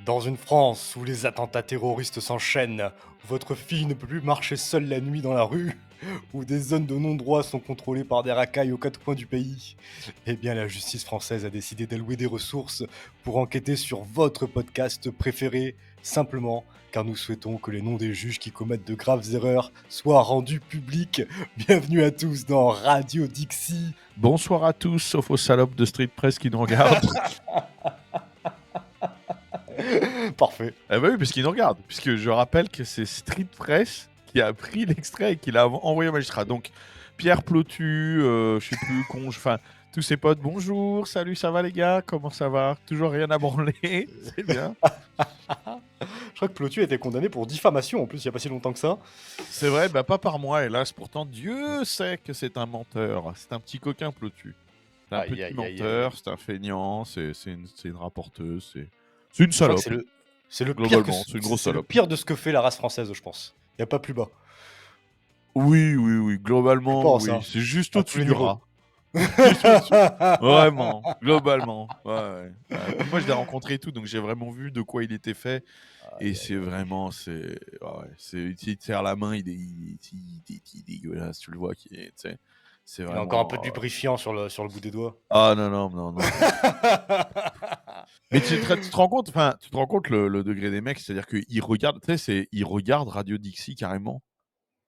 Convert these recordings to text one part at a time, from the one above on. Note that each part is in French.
Dans une France où les attentats terroristes s'enchaînent, où votre fille ne peut plus marcher seule la nuit dans la rue, où des zones de non-droit sont contrôlées par des racailles aux quatre coins du pays, eh bien la justice française a décidé d'allouer des ressources pour enquêter sur votre podcast préféré, simplement car nous souhaitons que les noms des juges qui commettent de graves erreurs soient rendus publics. Bienvenue à tous dans Radio Dixie. Bonsoir à tous, sauf aux salopes de Street Press qui nous regardent. Parfait. Eh ben oui, parce qu'ils nous regardent. Puisque je rappelle que c'est Street Press qui a pris l'extrait et qui l'a envoyé au magistrat. Donc, Pierre Plotu, je sais plus, Conge, enfin, tous ses potes, bonjour, salut, ça va les gars, comment ça va? Toujours rien à branler, c'est bien. Je crois que Plotu a été condamné pour diffamation en plus, il n'y a pas si longtemps que ça. C'est vrai, bah pas par moi, hélas, pourtant Dieu sait que c'est un menteur. C'est un petit coquin, Plotu. C'est un Aïe, petit aïe, aïe, menteur, aïe. c'est un feignant, c'est une rapporteuse, c'est une Je crois que salope. c'est le pire Globalement, c'est une grosse c'est le salope. pire de ce que fait la race française, je pense. Il n'y a pas plus bas. Oui, oui, oui, Je globalement, pense, oui. hein, C'est juste à tous au-dessus les du niveaux. rat. Juste au-dessus. Vraiment, globalement. Ouais, ouais. Ouais. Puis moi, je l'ai rencontré et tout, donc j'ai vraiment vu de quoi il était fait. Et Aïe, c'est aïe, aïe. vraiment, ouais, il te serre la main, il est dégueulasse, tu le vois, c'est Il a encore un vraiment. peu de lubrifiant sur le bout des doigts. Ah non, non, non, non. Mais tu te rends compte, enfin, tu te rends compte le degré des mecs, c'est-à-dire qu'ils regardent, tu sais, ils regardent Radio Dixie carrément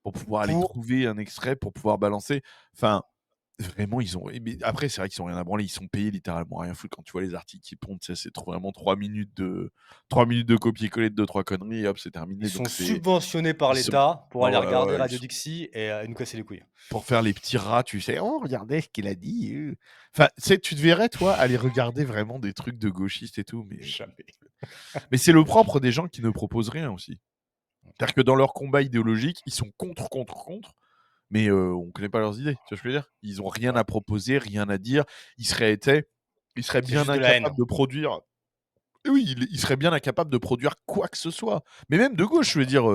pour pouvoir aller Pour trouver un extrait, pour pouvoir balancer. Enfin, vraiment, ils ont mais après, c'est vrai qu'ils ont rien à branler, ils sont payés littéralement à rien foutre. Quand tu vois les articles qui pondent, tu sais, c'est vraiment 3 minutes de copier-coller de 2-3 conneries et hop, c'est ils terminé. sont Donc c'est subventionnés par ils sont l'État pour ah aller ouais, regarder ouais, ouais, Radio Dixie et nous casser les couilles. pour faire les petits rats, tu sais: «Oh regardez ce qu'il a dit». Enfin, tu sais, tu te verrais toi aller regarder vraiment des trucs de gauchistes et tout, Jamais. mais c'est le propre des gens qui ne proposent rien aussi. C'est-à-dire que dans leur combat idéologique, ils sont contre, contre, contre, mais on connaît pas leurs idées, tu vois ce que je veux dire? Ils ont rien Ouais. à proposer, rien à dire. Ils seraient tu sais, ils seraient C'est bien juste de la haine. incapables de produire oui, ils seraient bien incapables de produire quoi que ce soit. Mais même de gauche, je veux dire,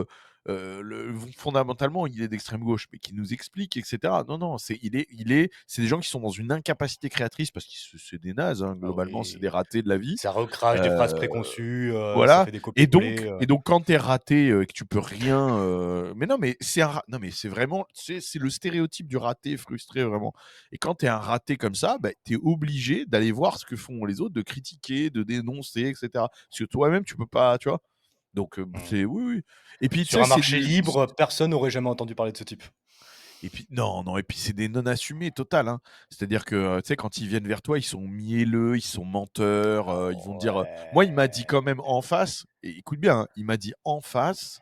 fondamentalement, il est d'extrême gauche, mais qui nous explique et cetera. Non, non, c'est des gens qui sont dans une incapacité créatrice parce que c'est des nazes, hein, Ah globalement, c'est oui, des ratés de la vie. ça recrache des phrases Heu préconçues, ça voilà fait des et copier-coller, donc quand tu es raté, et que tu peux rien, mais non, mais c'est un ra non, mais c'est vraiment c'est le stéréotype du raté frustré vraiment et quand tu es un raté comme ça, bah, tu es obligé d'aller voir ce que font les autres, de critiquer, de dénoncer et cetera. Parce que toi-même tu peux pas, tu vois? Donc mmh. c'est oui, oui et puis tu Sur sais, un c'est marché des libre, personne n'aurait jamais entendu parler de ce type. et puis non, non et puis c'est des non assumés total, hein. C'est-à-dire que, tu sais, quand ils viennent vers toi, ils sont mielleux, ils sont menteurs, Ah ils vont te dire, moi, il m'a dit ouais. quand même en face et écoute bien, hein, il m'a dit en face,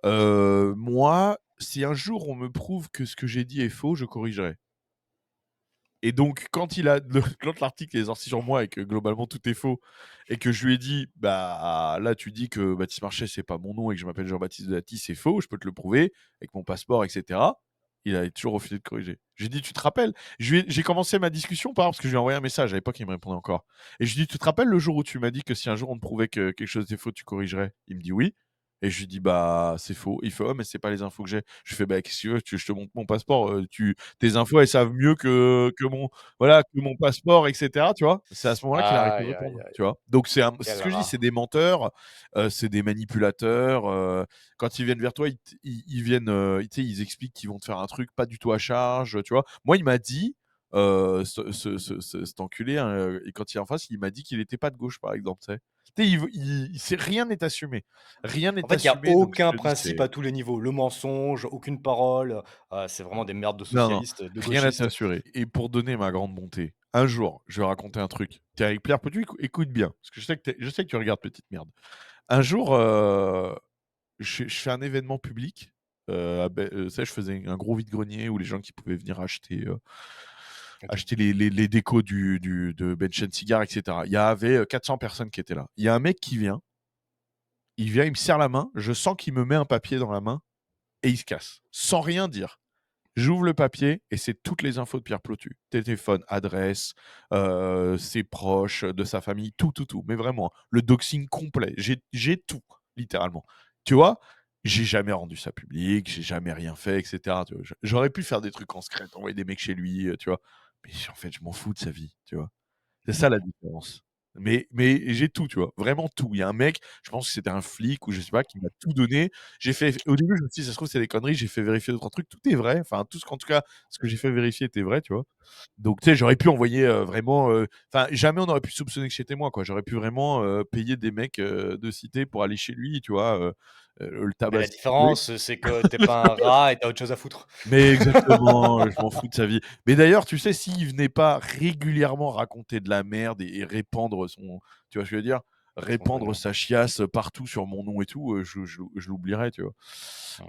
«Moi, si un jour on me prouve que ce que j'ai dit est faux, je corrigerai» et donc quand il a le quand l'article est sorti sur moi et que globalement tout est faux et que je lui ai dit: «Bah, là, tu dis que Baptiste Marchais, c'est pas mon nom et que je m'appelle Jean-Baptiste Delaty, c'est faux, je peux te le prouver avec mon passeport et cetera». Il a toujours refusé de corriger. J'ai dit: «Tu te rappelles?» J'ai commencé ma discussion par parce que je lui ai envoyé un message, à l'époque, il me répondait encore et je lui ai dit: «Tu te rappelles le jour où tu m'as dit que si un jour on te prouvait que quelque chose était faux, tu corrigerais?» Il me dit: «Oui» et je lui dis: «Bah, c'est faux». Il fait: «Ouais, mais c'est pas les infos que j'ai». Je fais: «Bah, qu'est-ce que tu veux? Tu veux que je te montre mon passeport? Tes infos, elles savent mieux que mon voilà, que mon passeport et cetera», tu vois? C'est à ce moment-là qu'il a arrêté de Aïe, aïe, répondre, aïe. tu vois? Donc c'est Quel ce que je dis, rat. c'est des menteurs, c'est des manipulateurs, quand ils viennent vers toi, ils viennent, tu sais, ils expliquent qu'ils vont te faire un truc pas du tout à charge, tu vois? Moi, il m'a dit, cet enculé, hein, et quand il est en face, il m'a dit qu'il était pas de gauche, par exemple, tu sais? Tu sais, il c'est rien n'est assumé. Rien En n'est fait, il y a assumé, donc je aucun te dis, principe c'est à tous les niveaux. Le mensonge, aucune parole, c'est vraiment des merdes de non, non, socialistes, de rien n'est gauchistes. assuré et pour donner ma grande bonté, un jour, je vais raconter un truc. Tu es avec Pierre Petit, écoute bien, parce que je sais que tu regardes Petite Merde. Un jour, je fais un événement public, tu sais, je faisais un gros vide-grenier où les gens qui pouvaient venir OK. acheter les décos de Benchen Cigar et cetera. Il y avait, 400 personnes qui étaient là. Il y a un mec qui vient, il me serre la main, je sens qu'il me met un papier dans la main et il se casse, sans rien dire. J'ouvre le papier et c'est toutes les infos de Pierre Plotu. Téléphone, adresse, ses proches, de sa famille, tout, tout, tout. Mais vraiment, le doxing complet. J'ai tout, littéralement. Tu vois? J'ai jamais rendu ça public, j'ai jamais rien fait, et cetera, tu vois? J'aurais pu faire des trucs en secret, envoyer des mecs chez lui, tu vois? Mais en fait, je m'en fous de sa vie, tu vois? C'est ça la différence. Mais j'ai tout, tu vois? Vraiment tout. Il y a un mec, je pense que c'était un flic ou je sais pas, qui m'a tout donné. J'ai fait au début, je me suis dit: «Ça se trouve, c'est des conneries». J'ai fait vérifier 2-3 trucs. Tout est vrai. Enfin, tout ce qu'en tout cas, ce que j'ai fait vérifier était vrai, tu vois? Donc, tu sais, j'aurais pu envoyer, vraiment, enfin, jamais on aurait pu soupçonner que c'était moi, quoi. J'aurais pu vraiment, payer des mecs, de cité pour aller chez lui, tu vois? Le Mais la tabasser complet. différence, c'est que tu pas un rat et tu autre chose à foutre. Mais exactement, je m'en fous de sa vie. Mais d'ailleurs, tu sais, s'il venait pas régulièrement raconter de la merde et répandre son, tu vois ce que je veux dire? Son Répandre venin. sa chiasse partout sur mon nom et tout, je l'oublierais, tu vois?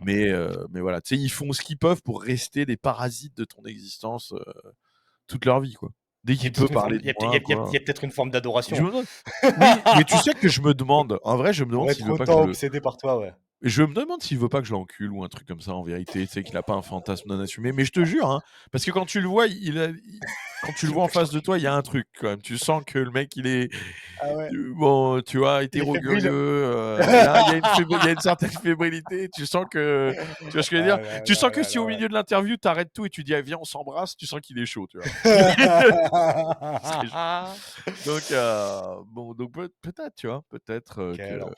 Mmh. Mais voilà, tu sais, ils font ce qu'ils peuvent pour rester des parasites de ton existence, toute leur vie, quoi. Dès Il y a qu'il peut peut-être une forme parler de il y a peut il y moi, a il y a il quoi. y a peut-être une forme Je d'adoration. me demande oui, mais tu sais que je me demande, en vrai, je me demande Pour s'il être veut pas que je autant le obsédé par toi, ouais. je me demande s'il veut pas que je l'encule ou un truc comme ça en vérité, tu sais qu'il a pas un fantasme non assumé. Mais je te jure, hein, parce que quand tu le vois, quand tu Il le veut vois en pas que je face de t'encule. toi, il y a un truc quand même. Tu sens que le mec, il est, Ah ouais, bon, tu vois, il est hétéro-curieux, fébrile. il y a une certaine fébrilité. Tu sens que tu vois ce que je veux dire? Ah là Tu sens là que là si au là, ouais. milieu de l'interview, tu arrêtes tout et tu dis: «Ah viens, on s'embrasse», tu sens qu'il est chaud, tu vois? Ce serait chaud. Donc bon, donc peut-être, tu vois? Peut-être, Quel enfer.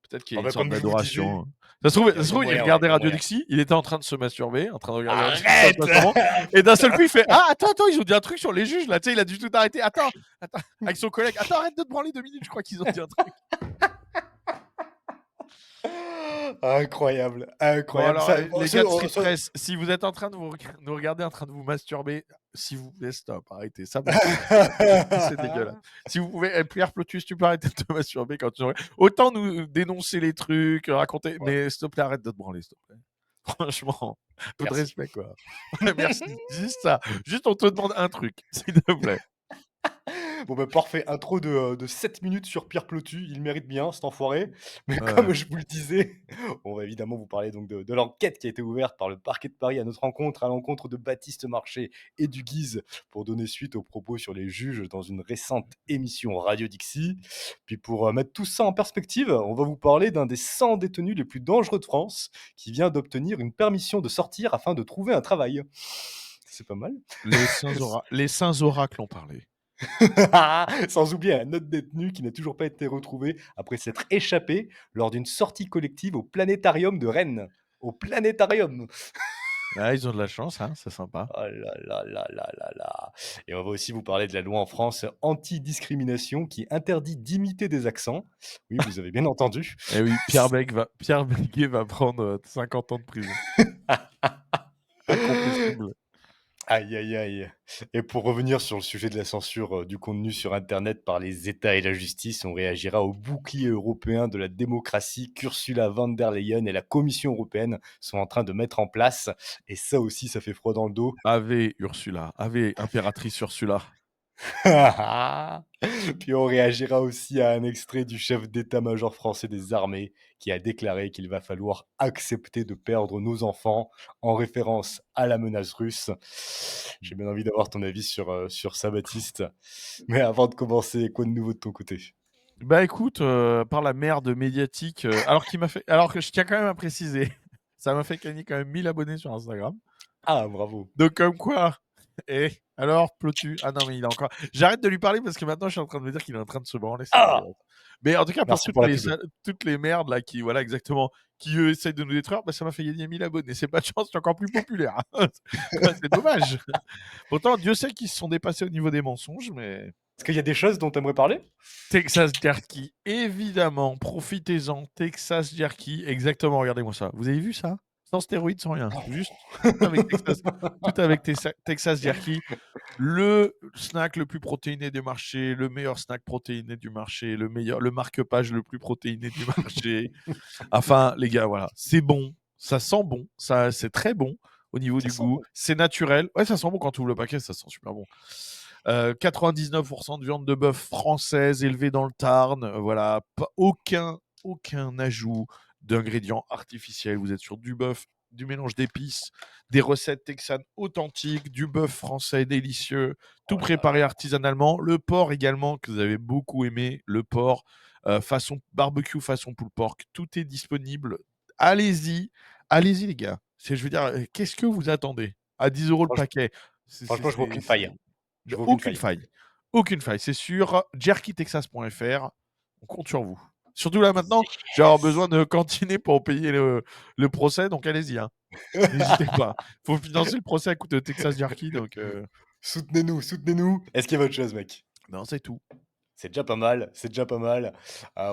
peut-être qu'il y Bon a une bah, sorte comme je vous le disais, d'adoration. Ça se il y a trouve, il moyen, ouais, regardait il y a Radio moyen. Dixie, il était en train de se masturber, en train de regarder Radio Dixie en se Arrête! masturbant et d'un seul coup, il fait: «Ah attends, attends, ils ont dit un truc sur les juges là», tu sais, il a dû tout arrêter. «Attends, attends», avec son collègue: «Attends, arrête de te branler 2 minutes, je crois qu'ils ont dit un truc». Incroyable, Bon incroyable. alors, Ça, bon, les gars de Street Press, si vous êtes en train de nous regarder en train de vous masturber, s'il vous plaît, stop, arrêtez, ça me c'est dégueulasse. Si vous pouvez, Pierre Plotus, tu peux arrêter de te masturber quand tu autant nous dénoncer les trucs, raconter, Ouais, mais s'il te plaît, arrête de te branler, s'il te plaît. Franchement, peu de merci. respect, quoi. Merci, juste ça. Juste, on te demande un truc, s'il te plaît. Bon bah parfait, intro de 7 minutes sur Pierre Plotu, il mérite bien cet enfoiré. Mais Ouais. comme je vous le disais, on va évidemment vous parler donc de l'enquête qui a été ouverte par le parquet de Paris à notre rencontre, à l'encontre de Baptiste Marché et du Guise pour donner suite aux propos sur les juges dans une récente émission Radio Dixie. Puis pour mettre tout ça en perspective, on va vous parler d'un des 100 détenus les plus dangereux de France qui vient d'obtenir une permission de sortir afin de trouver un travail. C'est pas mal. Les saints oracles ont parlé. Sans oublier un autre détenu qui n'a toujours pas été retrouvé après s'être échappé lors d'une sortie collective au planétarium de Rennes. Au planétarium! Ah, ils ont de la chance, hein, c'est sympa. Oh là là là là là là. Et on va aussi vous parler de la loi en France anti-discrimination qui interdit d'imiter des accents. Oui, vous avez bien entendu. Eh oui, Pierre Béguet va prendre, 50 ans de prison. Incompressible. Aïe, aïe, aïe. Et pour revenir sur le sujet de la censure du contenu sur Internet par les États et la justice, on réagira au bouclier européen de la démocratie qu'Ursula von der Leyen et la Commission européenne sont en train de mettre en place. Et ça aussi, ça fait froid dans le dos. Ave Ursula, ave impératrice Ursula. Puis on réagira aussi à un extrait du chef d'état-major français des armées qui a déclaré qu'il va falloir accepter de perdre nos enfants en référence à la menace russe. J'ai bien envie d'avoir ton avis sur ça, Baptiste. Mais avant de commencer, quoi de nouveau de ton côté? Bah, écoute, par la merde médiatique, alors que je tiens quand même à préciser, ça m'a fait gagner quand même 1000 abonnés sur Instagram. Ah, bravo. Donc comme quoi, eh, alors Plotu? Ah non, mais il a encore j'arrête de lui parler parce que maintenant je suis en train de me dire qu'il est en train de se branler, c'est Ah! dégueulasse. Mais en tout cas pour Merci pour la pub. toutes les merdes là qui voilà exactement, qui eux essayent de nous détruire, bah, ça m'a fait gagner 1000 abonnés. C'est pas de chance, je suis encore plus populaire. C'est dommage. Pourtant Dieu sait qu'ils se sont dépassés au niveau des mensonges, mais Est-ce qu'il y a des choses dont tu aimerais parler? Texas Jerky, évidemment, profitez-en. Texas Jerky, exactement, regardez-moi ça. Vous avez vu ça? Sans stéroïdes, sans rien. Juste tout avec Texas Jerky, le snack le plus protéiné du marché, le meilleur snack protéiné du marché, le marque-page le plus protéiné du marché. Enfin, les gars, voilà, c'est bon, ça sent bon, ça, c'est très bon au niveau Ça du sent goût, bon. c'est naturel. Ouais, ça sent bon quand tu ouvres le paquet, ça sent super bon. 99% de viande de bœuf française élevée dans le Tarn. Voilà, aucun ajout d'ingrédients artificiels. Vous êtes sur du bœuf, du mélange d'épices, des recettes texanes authentiques, du bœuf français délicieux, tout Oh là préparé là. artisanalement. Le porc également, que vous avez beaucoup aimé, le porc, façon barbecue, façon pulled pork. Tout est disponible. Allez-y, allez-y les gars. Je veux dire, qu'est-ce que vous attendez? À 10 € le Franch paquet. franchement, je vois aucune faille. Il y Je a vois aucune aucune faille. faille. Aucune faille. C'est sur jerkytexas.fr. On compte sur vous. Surtout là maintenant, je vais avoir besoin de cantiner pour payer le procès, donc allez-y, hein. N'hésitez pas. Faut financer le procès à coût de Texas Jerky, donc Soutenez-nous, soutenez-nous. Est-ce qu'il y a autre chose, mec? non, c'est tout. C'est déjà pas mal, c'est déjà pas mal.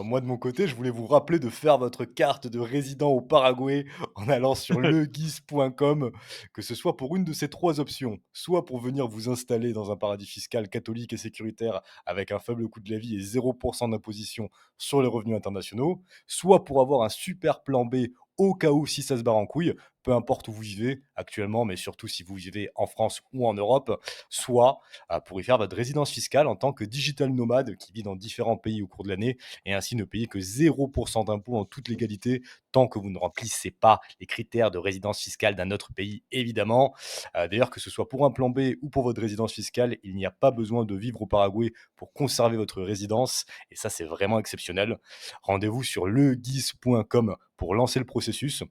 Moi, de mon côté, je voulais vous rappeler de faire votre carte de résident au Paraguay en allant sur leguiz.com, que ce soit pour une de ces 3 options, soit pour venir vous installer dans un paradis fiscal catholique et sécuritaire avec un faible coût de la vie et 0 d'imposition sur les revenus internationaux, soit pour avoir un super plan B au cas où si ça se barre en couille, peu importe où vous vivez actuellement, mais surtout si vous vivez en France ou en Europe, soit pour y faire votre résidence fiscale en tant que digital nomade qui vit dans différents pays au cours de l'année et ainsi ne payer que 0% d'impôts en toute légalité tant que vous ne remplissez pas les critères de résidence fiscale d'un autre pays, évidemment. D'ailleurs, que ce soit pour un plan B ou pour votre résidence fiscale, il n'y a pas besoin de vivre au Paraguay pour conserver votre résidence et ça, c'est vraiment exceptionnel. Rendez-vous sur leguiz.com pour lancer le processus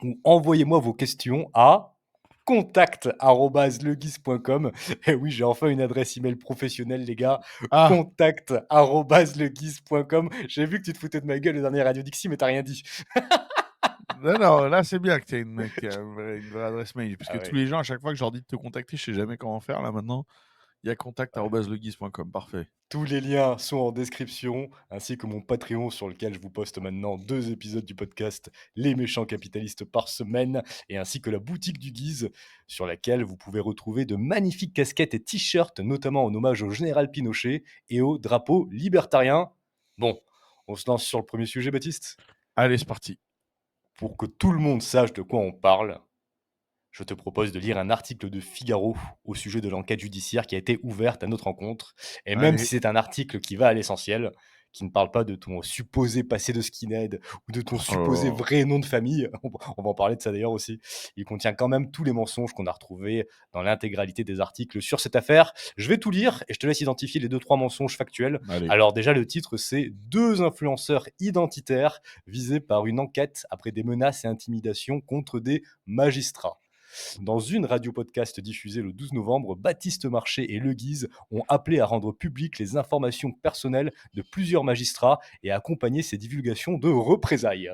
ou envoyez-moi vos questions à contact@leguiz.com. Et oui, j'ai enfin une adresse email professionnelle, les gars. Ah! Contact@leguiz.com. J'ai vu que tu te foutais de ma gueule le dernier Radio Dixie, mais t'as rien dit. Non, non, là, c'est bien que tu aies une vraie adresse mail, parce Ah que tous ouais. les gens, à chaque fois que je leur dis de te contacter, je sais jamais comment faire. Là, maintenant, il y a Ouais. contact@leguiz.com. Parfait. Tous les liens sont en description, ainsi que mon Patreon sur lequel je vous poste maintenant 2 épisodes du podcast Les méchants capitalistes par semaine, et ainsi que la boutique du Guise, sur laquelle vous pouvez retrouver de magnifiques casquettes et t-shirts, notamment en hommage au général Pinochet et au drapeau libertarien. Bon, on se lance sur le premier sujet, Baptiste. Allez, c'est parti. Pour que tout le monde sache de quoi on parle, je te propose de lire un article de Figaro au sujet de l'enquête judiciaire qui a été ouverte à notre rencontre. Et même si Allez. c'est un article qui va à l'essentiel, qui ne parle pas de ton supposé passé de skinhead ou de ton Oh là supposé là. vrai nom de famille, on va en parler de ça d'ailleurs aussi, il contient quand même tous les mensonges qu'on a retrouvés dans l'intégralité des articles sur cette affaire. Je vais tout lire et je te laisse identifier les 2-3 mensonges factuels. Allez. Alors déjà, le titre, c'est 2 influenceurs identitaires visés par une enquête après des menaces et intimidations contre des magistrats. Dans une radio-podcast diffusée le 12 novembre, Baptiste Marché et Le Guise ont appelé à rendre publiques les informations personnelles de plusieurs magistrats et à accompagner ces divulgations de représailles.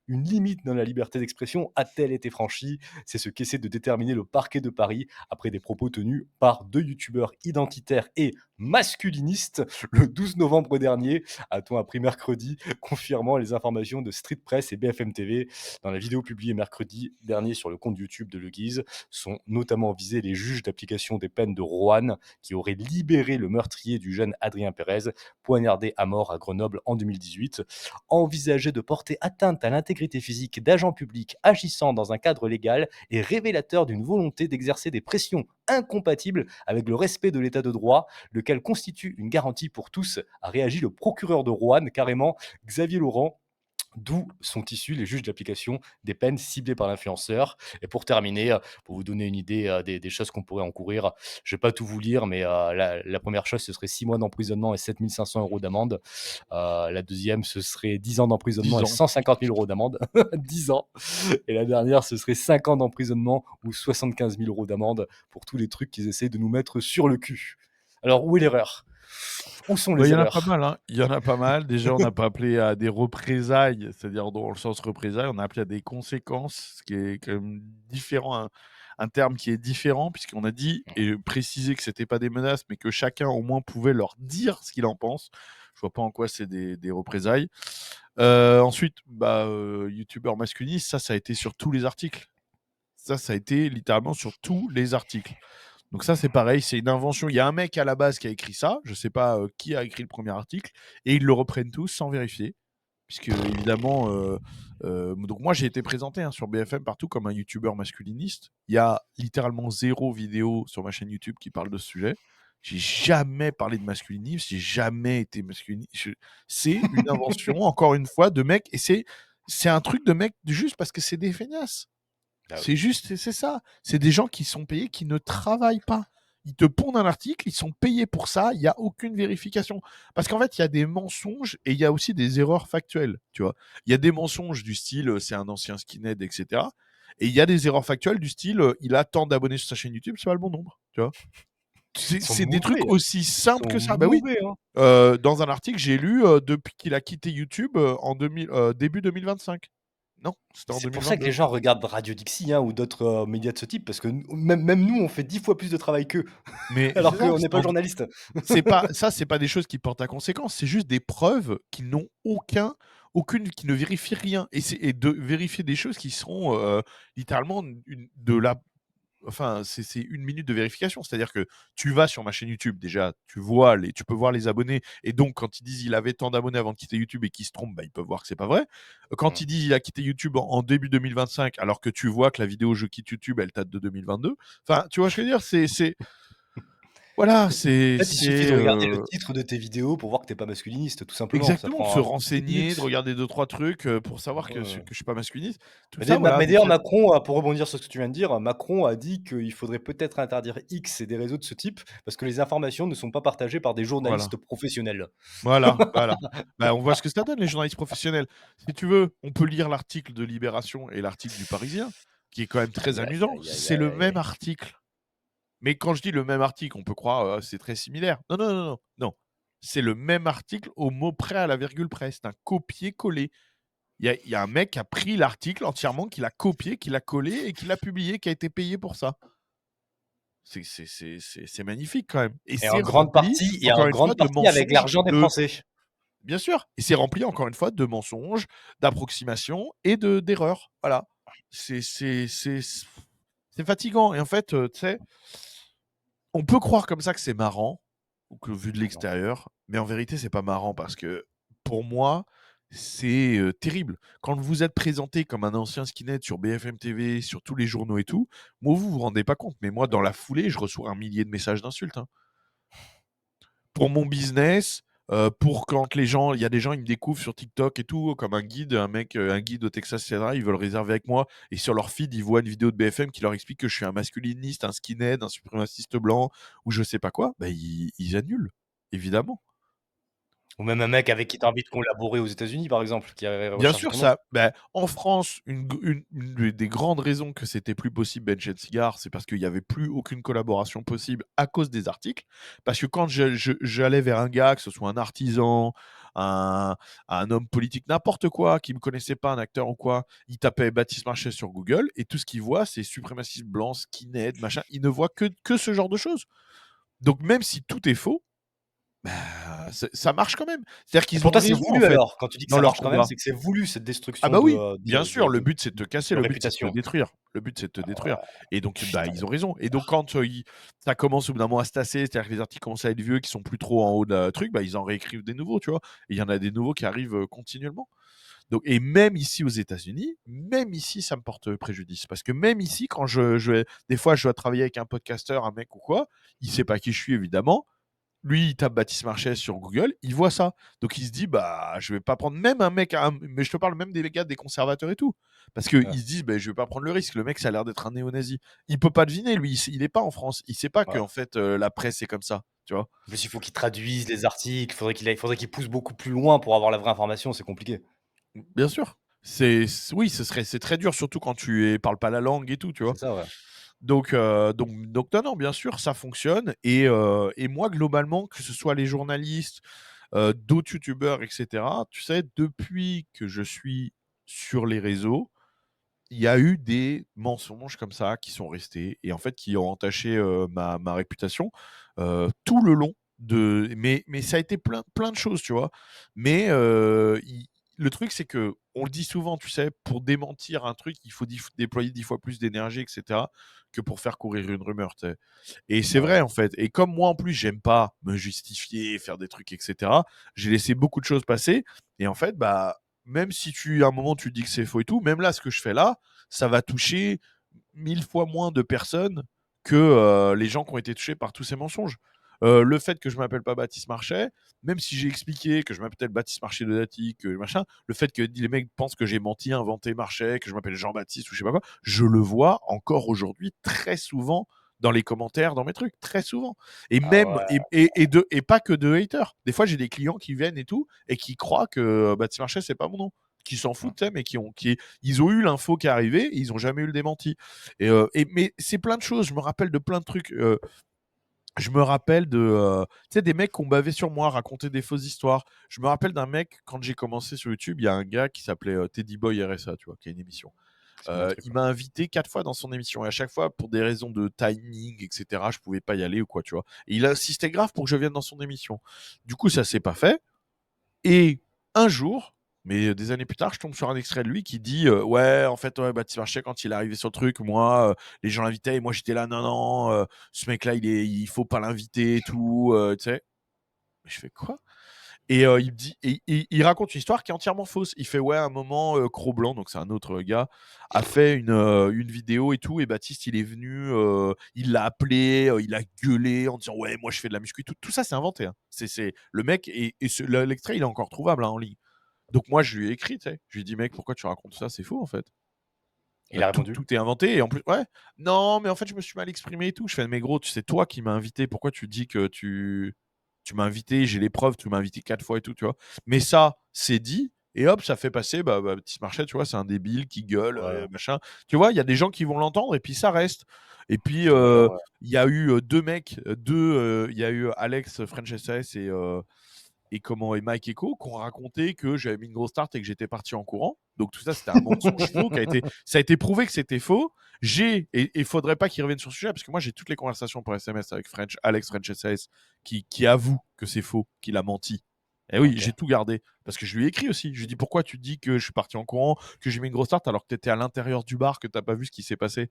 Une limite dans la liberté d'expression a-t-elle été franchie? C'est ce qu'essaie de déterminer le parquet de Paris après des propos tenus par 2 youtubeurs identitaires et masculinistes le 12 novembre dernier, a-t-on appris mercredi, confirmant les informations de Street Press et BFM TV. Dans la vidéo publiée mercredi dernier sur le compte YouTube de Le Guise, sont notamment visés les juges d'application des peines de Roanne qui auraient libéré le meurtrier du jeune Adrien Pérez, poignardé à mort à Grenoble en 2018. Envisager de porter atteinte à l'intégrité physique d'agents publics agissant dans un cadre légal est révélateur d'une volonté d'exercer des pressions incompatibles avec le respect de l'état de droit, lequel constitue une garantie pour tous, a réagi le procureur de Roanne, carrément Xavier Laurent, d'où sont issus les juges d'application des peines ciblées par l'influenceur. Et pour terminer, pour vous donner une idée des choses qu'on pourrait encourir, je ne vais pas tout vous lire, mais la première chose, ce serait 6 mois d'emprisonnement et 7 500 euros d'amende. La deuxième, ce serait 10 ans d'emprisonnement 10 et ans. 150 000 euros d'amende. 10 ans. Et la dernière, ce serait 5 ans d'emprisonnement ou 75 000 euros d'amende pour tous les trucs qu'ils essaient de nous mettre sur le cul. Alors, où est l'erreur? Où sont Bah, il les y en a pas erreurs? mal, hein. Il y en a pas mal. Déjà, on n'a pas appelé à des représailles, c'est-à-dire dans le sens représailles, on a appelé à des conséquences, ce qui est quand même différent, un terme qui est différent puisqu'on a dit et précisé que c'était pas des menaces, mais que chacun au moins pouvait leur dire ce qu'il en pense. Je vois pas en quoi c'est des représailles. Ensuite, bah, youtubeur masculiniste, ça a été sur tous les articles. Ça a été littéralement sur tous les articles. Donc ça, c'est pareil, c'est une invention. Il y a un mec à la base qui a écrit ça, je ne sais pas qui a écrit le premier article, et ils le reprennent tous sans vérifier. Puisque évidemment, donc moi j'ai été présenté sur BFM partout comme un youtubeur masculiniste. Il y a littéralement 0 vidéo sur ma chaîne YouTube qui parle de ce sujet. J'ai jamais parlé de masculinisme, j'ai jamais été masculiniste. C'est une invention, encore une fois, de mec, et c'est un truc de mec juste parce que c'est des feignasses. Ah oui. C'est juste, c'est ça. C'est des gens qui sont payés, qui ne travaillent pas. Ils te pondent un article, ils sont payés pour ça, il n'y a aucune vérification. Parce qu'en fait, il y a des mensonges et il y a aussi des erreurs factuelles, tu vois. Il y a des mensonges du style, c'est un ancien skinhead, etc. Et il y a des erreurs factuelles du style, il a tant d'abonnés sur sa chaîne YouTube, c'est pas le bon nombre, tu vois. C'est Ils sont c'est des trucs mauvais, aussi ils simples sont que ça. Bah oui, mauvais, hein. dans un article, j'ai lu, depuis qu'il a quitté YouTube, en 2000 début 2025. Non, c'était en C'est pour ça que les 2022. gens regardent Radio Dixie, hein, ou d'autres, médias de ce type parce que n même nous, on fait 10 fois plus de travail qu'eux, Mais c'est alors ça, qu'on n'est pas journaliste. c'est pas des choses qui portent à conséquence, c'est juste des preuves qui n'ont aucune qui ne vérifient rien et de vérifier des choses qui seront, littéralement une de la enfin, c'est 1 minute de vérification. C'est-à-dire que tu vas sur ma chaîne YouTube, déjà, tu peux voir les abonnés et donc quand ils disent: «Il avait tant d'abonnés avant de quitter YouTube» et qu'ils se trompent, bah, ils peuvent voir que c'est pas vrai. Quand Mmh. ils disent: «Il a quitté YouTube en début 2025» alors que tu vois que la vidéo «Je quitte YouTube», elle date de 2022. Enfin, tu vois ce que je veux dire? C'est voilà, En fait, il suffit de regarder le titre de tes vidéos pour voir que tu es pas masculiniste, tout simplement. Ça exactement, de se prend, 10 renseigner, de minutes. regarder deux trois trucs, pour savoir Ouais, ouais. que je suis pas masculiniste. Tout Mais ça, voilà, donc d'ailleurs c'est Macron, pour rebondir sur ce que tu viens de dire, Macron a dit qu'il faudrait peut-être interdire X et des réseaux de ce type, parce que les informations ne sont pas partagées par des voilà. journalistes professionnels. Voilà. Bah, on voit ce que ça donne, les journalistes professionnels. Si tu veux, on peut lire l'article de Libération et l'article du Parisien, qui est quand même très Aïe, aïe, amusant. aïe, aïe, C'est le même aïe. article. Mais quand je dis le même article, on peut croire, c'est très similaire. Non, non, non, non, non. C'est le même article au mot près, à la virgule près. C'est un copier-coller. Il y a un mec qui a pris l'article entièrement, qui l'a copié, qui l'a collé et qui l'a publié, qui a été payé pour ça. C'est magnifique quand même et c'est rempli, En encore une fois, grande de partie avec mensonges, l'argent des de Français. bien sûr, et c'est rempli encore une fois de mensonges, d'approximations et d'erreurs. Voilà. C'est fatigant et en fait, tu sais, on peut croire comme ça que c'est marrant ou que vu de Ah non. l'extérieur, mais en vérité, c'est pas marrant parce que pour moi, c'est, terrible. Quand vous êtes présenté comme un ancien skinhead sur BFM TV, sur tous les journaux et tout, moi, vous vous rendez pas compte, mais moi, dans la foulée, je reçois un millier de messages d'insultes, hein. Pour mon business, pour quand il y a des gens, ils me découvrent sur TikTok et tout, comme un guide, un guide au Texas, et cetera. Ils veulent réserver avec moi et sur leur feed, ils voient une vidéo de BFM qui leur explique que je suis un masculiniste, un skinhead, un suprémaciste blanc ou je sais pas quoi. Bah, ils annulent, évidemment. Ou même un mec avec qui tu as envie de collaborer aux États-Unis, par exemple, qui Bien recherche sûr, ton nom. ça bah, en France, une des grandes raisons que c'était plus possible Ben Cigare, c'est parce qu'il y avait plus aucune collaboration possible à cause des articles. Parce que quand j'allais vers un gars, que ce soit un artisan, un un homme politique, n'importe quoi, qui me connaissait pas, un acteur ou quoi, il tapait Baptiste Marchais sur Google et tout ce qu'il voit, c'est suprémaciste blanc, skinhead, machin. Il ne voit que ce genre de choses. Donc même si tout est faux, bah, ça marche quand même. C'est-à-dire Et qu'ils pour ont toi, c'est raison, en voulu fait, alors? Quand tu dis que dans ça leur marche quand même, combat. c'est que c'est voulu cette Ah destruction bah oui, bien sûr, le de but c'est de te casser, de le but c'est de te réputation? détruire. Le but c'est de te détruire et donc bah, Putain, ils ont raison et donc quand, ça commence au bout d'un moment à se tasser, c'est-à-dire que les articles commencent à être vieux, qui sont plus trop en haut de la truc, bah, ils en réécrivent des nouveaux, tu vois? Et il y en a des nouveaux qui arrivent, continuellement. Donc et même ici aux États-Unis, même ici ça me porte, préjudice parce que même ici quand je vais des fois je dois travailler avec un podcasteur, un mec ou quoi, il sait pas qui je suis évidemment, lui, il tape Baptiste Marchais sur Google, il voit ça. Donc il se dit, bah, je vais pas prendre même un mec, mais je te parle même des gars, des conservateurs et tout. Parce qu'ils ouais, se disent, bah, je vais pas prendre le risque. Le mec, ça a l'air d'être un néo-nazi. Il peut pas deviner, lui, il est pas en France. Il sait pas que ouais. en fait, la presse, c'est comme ça. Tu vois. En plus, il faut qu'il traduise les articles, faudrait qu'il pousse beaucoup plus loin pour avoir la vraie information, c'est compliqué. Bien sûr. Oui, c'est très dur, surtout quand parles pas la langue et tout, tu vois. C'est ça, ouais. Donc non, non, bien sûr, ça fonctionne. Et moi, globalement, que ce soit les journalistes, d'autres youtubeurs, et cetera, tu sais, depuis que je suis sur les réseaux, il y a eu des mensonges comme ça qui sont restés et en fait qui ont entaché, ma réputation, tout le long mais ça a été plein de choses, tu vois? Mais, i le truc, c'est que on le dit souvent, tu sais, pour démentir un truc, il faut déployer 10 fois plus d'énergie et cetera, que pour faire courir une rumeur, tu sais? Et c'est Ouais. vrai, en fait. Et comme moi, en plus, j'aime pas me justifier, faire des trucs, et cetera, j'ai laissé beaucoup de choses passer. Et en fait, bah, même si à un moment, tu dis que c'est faux et tout, même là, ce que je fais là, ça va toucher 1000 fois moins de personnes que les gens qui ont été touchés par tous ces mensonges. Le fait que je m'appelle pas Baptiste Marchais, même si j'ai expliqué que je m'appelle Baptiste Marchais de Dati, que machin, le fait que les mecs pensent que j'ai menti, inventé Marchais, que je m'appelle Jean-Baptiste ou je sais pas quoi, je le vois encore aujourd'hui très souvent dans les commentaires, dans mes trucs, très souvent. Et Ah même, ouais. et pas que de haters. Des fois, j'ai des clients qui viennent et tout, et qui croient que Baptiste Marchais, c'est pas mon nom. Qui s'en Mmh. foutent, tu sais, mais ils ont eu l'info qui est arrivée, et ils ont jamais eu le démenti. Mais c'est plein de choses, je me rappelle de plein de trucs. Je me rappelle de, tu sais, des mecs qui ont bavé sur moi, raconté des fausses histoires. Je me rappelle d'un mec, quand j'ai commencé sur YouTube, il y a un gars qui s'appelait Teddy Boy RSA, tu vois, qui a une émission. Ça me dit un truc, Il ouais. m'a invité 4 fois dans son émission et à chaque fois, pour des raisons de timing, etc., je pouvais pas y aller ou quoi, tu vois. Et il a insisté grave pour que je vienne dans son émission. Du coup, ça s'est pas fait. Et un jour, mais des années plus tard, je tombe sur un extrait de lui qui dit ouais, en fait, ouais, Baptiste Marchais, quand il est arrivé sur le truc, moi, les gens l'invitaient et moi j'étais là, non, non, ce mec-là, il faut pas l'inviter et tout, tu sais. Je fais quoi? Et il me dit, et il raconte une histoire qui est entièrement fausse. Il fait ouais, à un moment, Cro-Blanc, donc c'est un autre gars, a fait une vidéo et tout, et Baptiste, il est venu, il l'a appelé, il a gueulé en disant ouais, moi je fais de la muscu. Tout ça, c'est inventé, hein. C'est le mec, l'extrait, il est encore trouvable, hein, en ligne. Donc moi, je lui ai écrit, tu sais. Je lui ai dit mec, pourquoi tu racontes ça? C'est faux en fait. Il a Tout, répondu. tout est inventé et en plus, ouais, non, mais en fait, je me suis mal exprimé et tout. Je fais, mais gros, tu sais, toi qui m'as invité, pourquoi tu dis que tu m'as invité, j'ai les preuves, tu m'as invité 4 fois et tout, tu vois. Mais ça, c'est dit, et hop, ça fait passer, bah, Petit Marchais, tu vois, c'est un débile qui gueule, Ouais, machin. Tu vois, il y a des gens qui vont l'entendre et puis ça reste. Et puis, c'est vrai, ouais. il y a eu deux mecs, il y a eu Alex French SAS et Mike Echo qui ont raconté que j'avais mis une grosse tarte et que j'étais parti en courant. Donc tout ça, c'était un mensonge faux ça a été prouvé que c'était faux. Et il faudrait pas qu'ils reviennent sur ce sujet parce que moi j'ai toutes les conversations par SMS avec Alex French SAS qui avoue que c'est faux, qu'il a menti. Et oui, Ok. j'ai tout gardé parce que je lui ai écrit aussi. Je lui ai dit pourquoi tu dis que je suis parti en courant, que j'ai mis une grosse tarte alors que tu étais à l'intérieur du bar, que t'as pas vu ce qui s'est passé.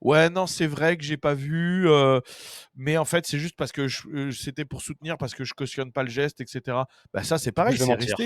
Ouais, non, c'est vrai que j'ai pas vu, mais en fait, c'est juste parce que c'était pour soutenir, parce que je cautionne pas le geste, etc. Bah ça, c'est Du coup, pareil, je vais c'est resté.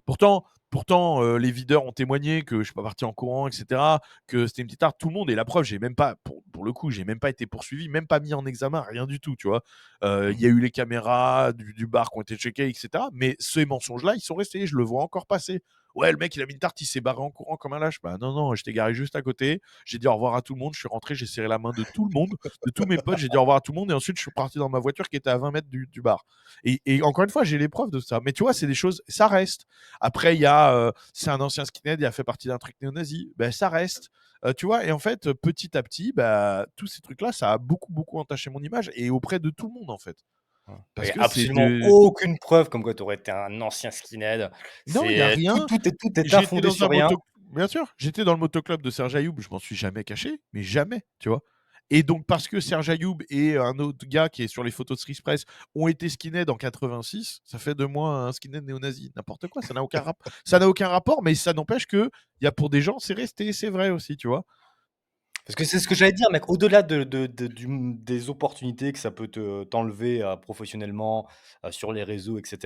mentir. Pourtant, les videurs ont témoigné que je suis pas parti en courant, etc. Que c'était une petite tarte. Tout le monde et la preuve, j'ai même pas, pour le coup, j'ai même pas été poursuivi, même pas mis en examen, rien du tout, tu vois. Il y a eu les caméras du bar qui ont été checkées, etc. Mais ces mensonges-là, ils sont restés. Je le vois encore passer. Ouais, le mec, il a mis une tarte, il s'est barré en courant comme un lâche. Bah non, non, j'étais garé juste à côté. J'ai dit au revoir à tout le monde. Je suis rentré, j'ai serré la main de tout le monde, de tous mes potes. J'ai dit au revoir à tout le monde. Et ensuite, je suis parti dans ma voiture qui était à 20 mètres du bar. Et encore une fois, j'ai les preuves de ça. Mais tu vois, c'est des choses, ça reste. Après, il y a, c'est un ancien skinhead, il a fait partie d'un truc néo-nazi. Ben, ça reste. Tu vois, et en fait, petit à petit, bah, tous ces trucs-là, ça a beaucoup, beaucoup entaché mon image et auprès de tout le monde, en fait. Parce Et que c'est absolument de. aucune preuve comme quoi tu aurais été un ancien skinhead. Non, il n'y a C'est tout, rien. tout est J'étais infondé dans un sur rien. moto. Bien sûr, j'étais dans le motoclub de Serge Ayoub, je m'en suis jamais caché, mais jamais, tu vois. Et donc, parce que Serge Ayoub et un autre gars qui est sur les photos de Street Press ont été skinhead en 86, ça fait de moi un skinhead néo-nazi. N'importe quoi, ça n'a aucun rapport, mais ça n'empêche que il y a pour des gens, c'est resté, c'est vrai aussi, tu vois. Parce que c'est ce que j'allais dire, mec, au-delà des opportunités que ça peut t'enlever professionnellement, sur les réseaux, etc.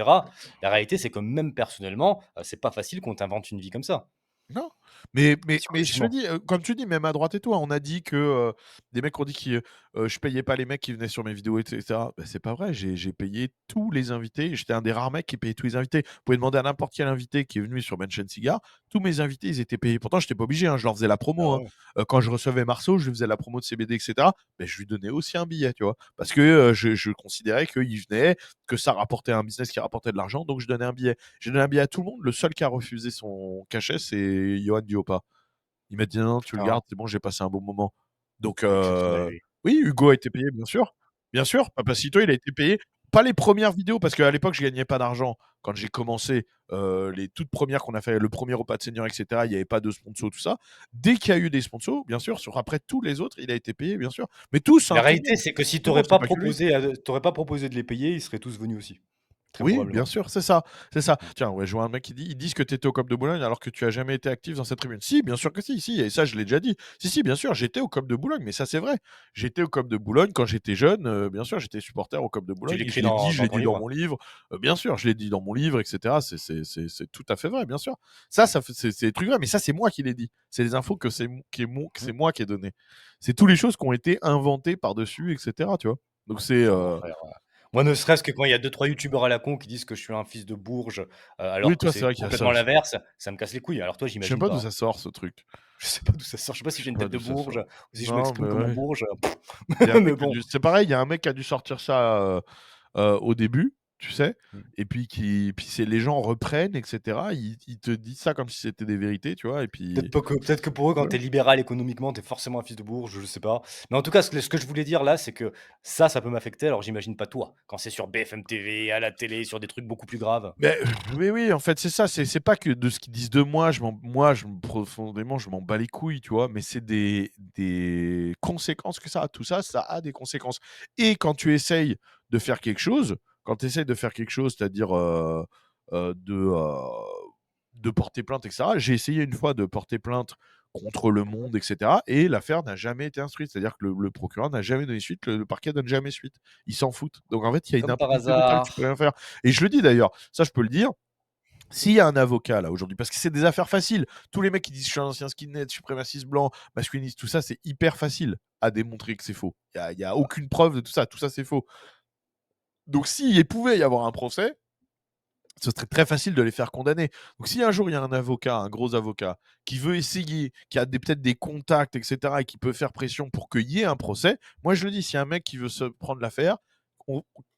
La réalité, c'est que même personnellement, c'est pas facile qu'on t'invente une vie comme ça, Non, mais je te psychologiquement. dis, comme tu dis, même à droite et tout, hein, on a dit que des mecs ont dit que je payais pas les mecs qui venaient sur mes vidéos, etc. Bah, c'est pas vrai, j'ai payé tous les invités. J'étais un des rares mecs qui payait tous les invités. Vous pouvez demander à n'importe quel invité qui est venu sur Benchen Cigar, tous mes invités, ils étaient payés. Pourtant, j'étais pas obligé, hein, je leur faisais la Ah promo, hein. ouais. Quand je recevais Marceau, je lui faisais la promo de CBD, etc. Ben, je lui donnais aussi un billet, tu vois, parce que je considérais qu'il venait, que ça rapportait un business qui rapportait de l'argent, donc je donnais un billet. J'ai donné un billet à tout le monde. Le seul qui a refusé son cachet, c'est Johan Diopa. Il m'a dit: «Non, non, tu le Putain, gardes, c'est bon, j'ai passé un bon moment». Donc exceptionnel lui. oui, Hugo a été payé, bien sûr. Bien sûr, Papacito, il a été payé. Pas les premières vidéos, parce qu'à l'époque, je gagnais pas d'argent. Quand j'ai commencé, les toutes premières qu'on a fait, le premier repas de senior, et cetera, il y avait pas de sponsors, tout ça. Dès qu'il y a eu des sponsors, bien sûr, sur après tous les autres, il a été payé, bien sûr. Mais tous, La hein, tout le réalité, monde. c'est que si Tout tu le monde, aurais c'est pas pas que lui. proposé, de les payer, ils seraient tous venus aussi, très Oui, bien probablement. sûr, c'est ça, c'est ça. Mmh. Tiens, ouais, je vois un mec qui dit: «Ils disent que tu étais au COP de Boulogne alors que tu as jamais été actif dans cette tribune». Si, bien sûr que si, si, et ça, je l'ai déjà dit. Si, si, bien sûr, j'étais au COP de Boulogne, mais ça, c'est vrai. J'étais au COP de Boulogne quand j'étais jeune, bien sûr, j'étais supporter au COP de Tu Boulogne et l'écris dans je dans l'ai ton dit dans livre? mon livre. Bien sûr, je l'ai dit dans mon livre, et cetera. C'est tout à fait vrai, bien sûr. Ça fait c'est des trucs vrais, mais ça, c'est moi qui l'ai dit. C'est des infos que que Mmh. c'est moi qui ai donné. C'est toutes les choses qui ont été inventées par-dessus, et cetera, tu vois? Donc c'est, Putain, mon frère, moi, ne serait-ce que quand il y a deux trois youtubeurs à la con qui disent que je suis un fils de Bourges, oui, alors que toi, c'est c'est vrai qu'il y a ça complètement aussi. l'inverse, ça me casse les couilles. Alors toi, Je sais j'imagine pas d'où pas, hein. ça sort ce truc. Je sais pas d'où ça sort, je sais pas Je si sais j'ai une pas tête de d'où ça Bourges sort. ou si je Non, mais m'exprime comme un ouais. Bourge, Il y a un mais mec qui a bon. dû c'est pareil, il y a un mec qui a dû sortir ça, au début. tu sais? Mmh. Et puis c'est les gens reprennent et cetera. Ils te disent ça comme si c'était des vérités, tu vois? Et puis Peut-être que pour eux, quand voilà. tu es libéral économiquement, tu es forcément un fils de bourge, je sais pas. Mais en tout cas, ce que je voulais dire là, c'est que ça peut m'affecter, alors j'imagine pas toi, quand c'est sur BFM TV, à la télé, sur des trucs beaucoup plus graves. Mais oui, oui, en fait, c'est ça. C'est pas que de ce qu'ils disent de moi, profondément, je m'en bats les couilles, tu vois? Mais c'est des conséquences que ça a. Tout ça, ça a des conséquences. Et quand tu essayes de faire quelque chose, quand tu essayes de faire quelque chose, c'est-à-dire, heu, de, heu, de porter plainte et cetera. J'ai essayé une fois de porter plainte contre Le Monde et cetera et l'affaire n'a jamais été instruite. C'est-à-dire que le procureur n'a jamais donné suite, le parquet donne jamais suite. Ils s'en foutent. Donc en fait, il y a une Comme par impunité totale, tu peux hasard. rien faire. Et je le dis d'ailleurs, ça je peux le dire, s'il y a un avocat là aujourd'hui, parce que c'est des affaires faciles, tous les mecs qui disent je suis un ancien skinhead, suprémaciste blanc, masculiniste, tout ça, c'est hyper facile à démontrer que c'est faux. Il y a aucune preuve de tout ça c'est faux. Donc s'il pouvait y avoir un procès, ce serait très facile de les faire condamner. Donc si un jour il y a un avocat, un gros avocat, qui veut essayer, qui a peut-être des contacts, etc., et qui peut faire pression pour qu'il y ait un procès, moi je le dis, s'il y a un mec qui veut se prendre l'affaire,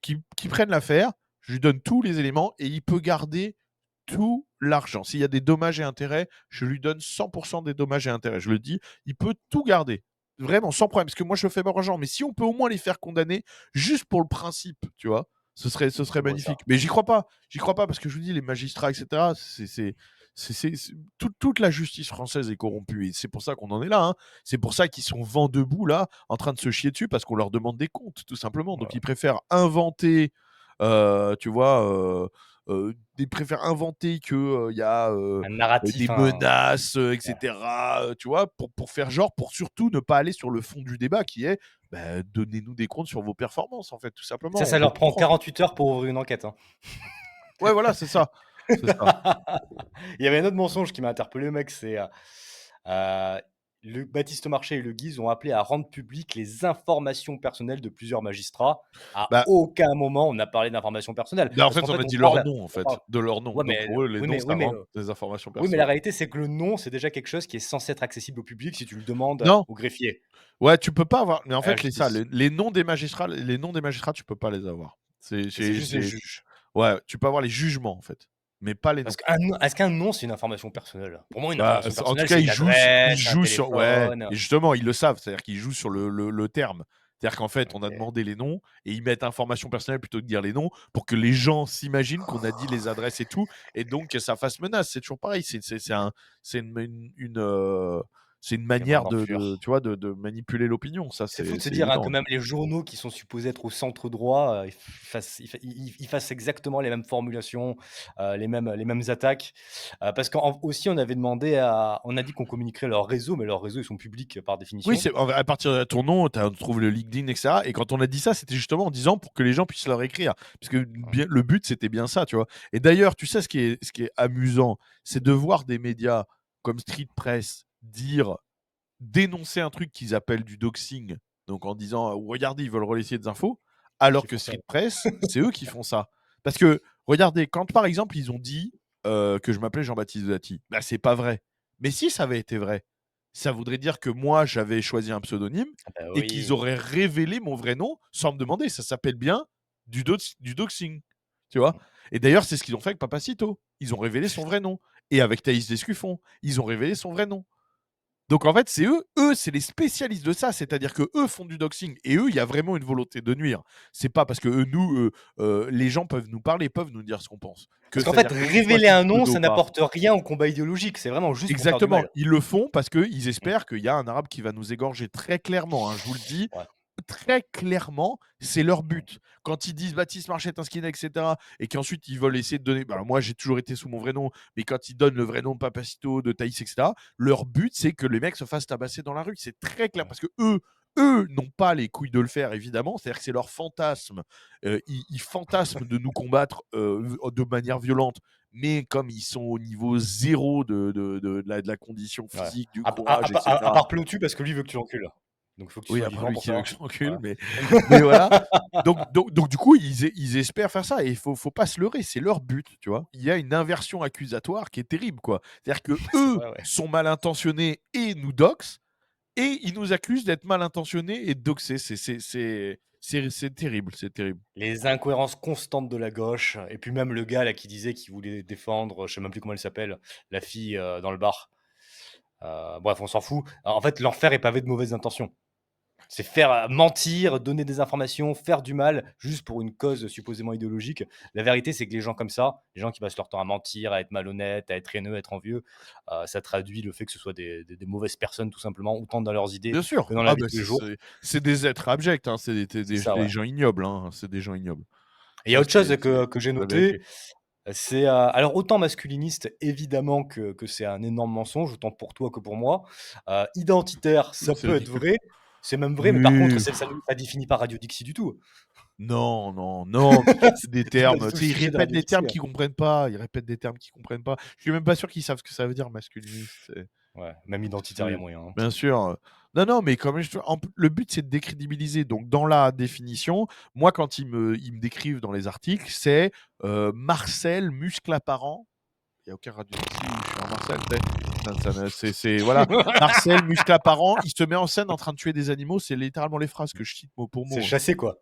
qui prenne l'affaire, je lui donne tous les éléments et il peut garder tout l'argent. S'il y a des dommages et intérêts, je lui donne 100% des dommages et intérêts. Je le dis, il peut tout garder. Vraiment, sans problème. Parce que moi, je le fais pas argent. Mais si on peut au moins les faire condamner, juste pour le principe, tu vois, ce serait C'est beau ça. magnifique. Mais j'y crois pas. J'y crois pas parce que je vous dis, les magistrats, etc., toute la justice française est corrompue. Et c'est pour ça qu'on en est là. Hein. C'est pour ça qu'ils sont vent debout, là, en train de se chier dessus parce qu'on leur demande des comptes, tout simplement. Donc, ils préfèrent inventer, tu vois, ils préfèrent inventer que, il y a, Un des narratif, menaces, et ouais. cetera, tu vois? Pour faire genre, pour surtout ne pas aller sur le fond du débat qui est, bah, donnez-nous des comptes sur vos performances, en fait, tout Ça, simplement. On ça veut leur prend comprendre. 48 heures pour ouvrir une enquête, hein. Ouais, voilà, c'est ça. C'est ça. Il y avait un autre mensonge qui m'a interpellé, mec, c'est, heu, le Baptiste Marchais et Le Guise ont appelé à rendre publiques les informations personnelles de plusieurs magistrats. À Bah, aucun moment on n'a parlé d'informations personnelles. en Parce fait, qu'en on fait, a dit leur nom, en on parle fait, de leur nom. ouais, Donc mais pour eux, les oui, noms, mais ça oui, mais, rentre des informations oui, mais perso. la réalité, c'est que le nom, c'est déjà quelque chose qui est censé être accessible au public si tu le demandes Non, au greffier, ouais, tu peux pas avoir mais en à la fait, justice. les noms des magistrats, tu peux pas les avoir. Et c'est juste les juges. Ouais, tu peux avoir les jugements, en fait, mais pas les noms. Parce qu'un nom est-ce qu'un nom, c'est une information personnelle? Pour moi, une Bah, information en tout personnelle, cas, c'est une ils adresse, un jouent sur ouais téléphone. et justement, ils le savent, c'est-à-dire qu'ils jouent sur le terme. C'est-à-dire qu'en fait, on a OK. demandé les noms et ils mettent information personnelle plutôt que de dire les noms pour que les gens s'imaginent qu'on a dit les adresses et tout et donc que ça fasse menace. C'est toujours pareil, c'est c'est une Quel bande manière de d'enflure. tu vois, de manipuler l'opinion. Ça, C'est fou de se c'est dire, hein, que évident. même les journaux qui sont supposés être au centre droit, ils fassent exactement les mêmes formulations, les mêmes attaques. Parce qu'en aussi on avait demandé on a dit qu'on communiquerait leurs réseaux, mais leurs réseaux, ils sont publics, par Oui, définition. c'est à partir de ton nom, tu trouves le LinkedIn, et cetera et quand on a dit ça, c'était justement en disant pour que les gens puissent leur écrire. Parce que Mmh. bien le but, c'était bien ça, tu vois? Et d'ailleurs, tu sais ce qui est amusant, c'est de voir des médias comme Street Press dénoncer un truc qu'ils appellent du doxing, donc en disant: «Regardez, ils veulent relayer des infos», alors Qui que font ça, Street ouais. Press, c'est eux qui font ça. Parce que regardez, quand par exemple, ils ont dit, que je m'appelais Jean-Baptiste Dati, bah, c'est pas vrai. Mais si ça avait été vrai, ça voudrait dire que moi, j'avais choisi un pseudonyme Ah bah et qu'ils oui. auraient révélé mon vrai nom sans me demander. Ça s'appelle bien du doxing, tu vois? Et d'ailleurs, c'est ce qu'ils ont fait avec Papacito. Ils ont révélé son vrai nom et avec Thaïs Descuffon, ils ont révélé son vrai nom. Donc en fait, c'est eux, c'est les spécialistes de ça, c'est-à-dire que eux font du doxing et eux, il y a vraiment une volonté de nuire. C'est pas parce que les gens peuvent nous parler, peuvent nous dire ce qu'on pense. Parce qu'en fait, C'est-à-dire que qu'on soit révéler sous un nom, pseudo ou ça pas. n'apporte rien au combat idéologique, c'est vraiment juste pour faire du Exactement, mal. ils le font parce qu'ils Mmh. espèrent qu'il y a un arabe qui va nous égorger très clairement, hein, je vous le dis, Ouais. très clairement, c'est leur Mmh. but. Quand ils disent Baptiste Marchais est un skinhead, et cetera et qu'ensuite ils veulent essayer de donner bah, moi j'ai toujours été sous mon vrai nom, mais quand ils donnent le vrai nom de Papacito, de Thaïs et cetera, leur but c'est que les mecs se fassent tabasser dans la rue. C'est très clair Mmh. parce que eux n'ont pas les couilles de le faire évidemment, c'est-à-dire que c'est leur fantasme. Ils fantasment de nous combattre, de manière violente, mais comme ils sont au niveau zéro de la condition Ouais. physique, du À courage et part à cetera. part Pleutu parce que lui veut que tu l'encules. Donc il faut que tu Oui, sois à part vivant lui pour qui veut ça. que je l'encule, Voilà. mais voilà. Donc du coup, ils espèrent faire ça et il faut pas se leurrer, c'est leur but, tu vois? Il y a une inversion accusatoire qui est terrible, quoi. C'est-à-dire C'est qu'eux vrai, ouais. sont mal intentionnés et nous doxent et ils nous accusent d'être mal intentionnés et de doxer. C'est terrible, c'est terrible. Les incohérences constantes de la gauche, et puis même le gars là qui disait qu'il voulait défendre, je sais même plus comment elle s'appelle, la fille dans le bar. Bref, on s'en fout. Alors, en fait, l'enfer est pavé de mauvaises intentions. C'est faire mentir, donner des informations, faire du mal, juste pour une cause supposément idéologique. La vérité, c'est que les gens comme ça, les gens qui passent leur temps à mentir, à être malhonnêtes, à être haineux, à être envieux, ça traduit le fait que ce soit des mauvaises personnes, tout simplement, autant dans leurs idées Bien sûr. que dans la Ah vie de bah, tous les jours. c'est des êtres abjects, hein, c'est C'est ça, des ouais. gens ignobles, hein, c'est des gens ignobles. Et il y Ça, a autre chose c'est que j'ai la noté, vérité. c'est alors autant masculiniste, évidemment que c'est un énorme mensonge, autant pour toi que pour moi. Identitaire, Oui, ça c'est peut être ridicule. vrai, c'est même vrai, mais par contre, Oui. ça définit pas Radio Dixie du tout. Non, non, non, mais c'est des C'est pas du termes, tout le tu sais, ils sujet de répètent Radio des Dixie, termes ouais. qu'ils comprennent pas, ils répètent des termes qu'ils comprennent pas. Je suis même pas sûr qu'ils savent ce que ça veut dire masculiniste. Ouais, même identitaire, il y a C'est moyen, hein. bien sûr, non, non, mais comme le but, c'est de décrédibiliser. Donc dans la définition, moi, quand ils me décrivent dans les articles, c'est, Marcel, muscle apparent. Il y a aucun Radio Dixi où je suis en Marcel, tu sais? Ça ne c'est voilà, Marcel, muscle apparent, il se met en scène en train de tuer des animaux, c'est littéralement les phrases que je cite mot pour C'est mot, hein. chassé, quoi.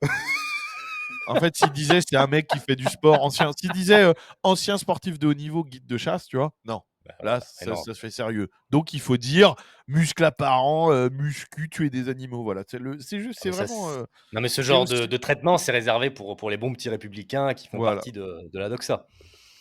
En fait, s'il disait c'est un mec qui fait du sport ancien, s'il disait ancien sportif de haut niveau, guide de chasse, tu vois? Non. Bah, Là, voilà, ça, énorme. ça se fait sérieux. Donc, il faut dire muscle apparent, muscu, tuer des animaux. Voilà. C'est juste, Ah, c'est mais ça, vraiment. non, mais ce Et genre aussi, de traitement, c'est réservé pour les bons petits républicains qui font voilà. partie de la doxa,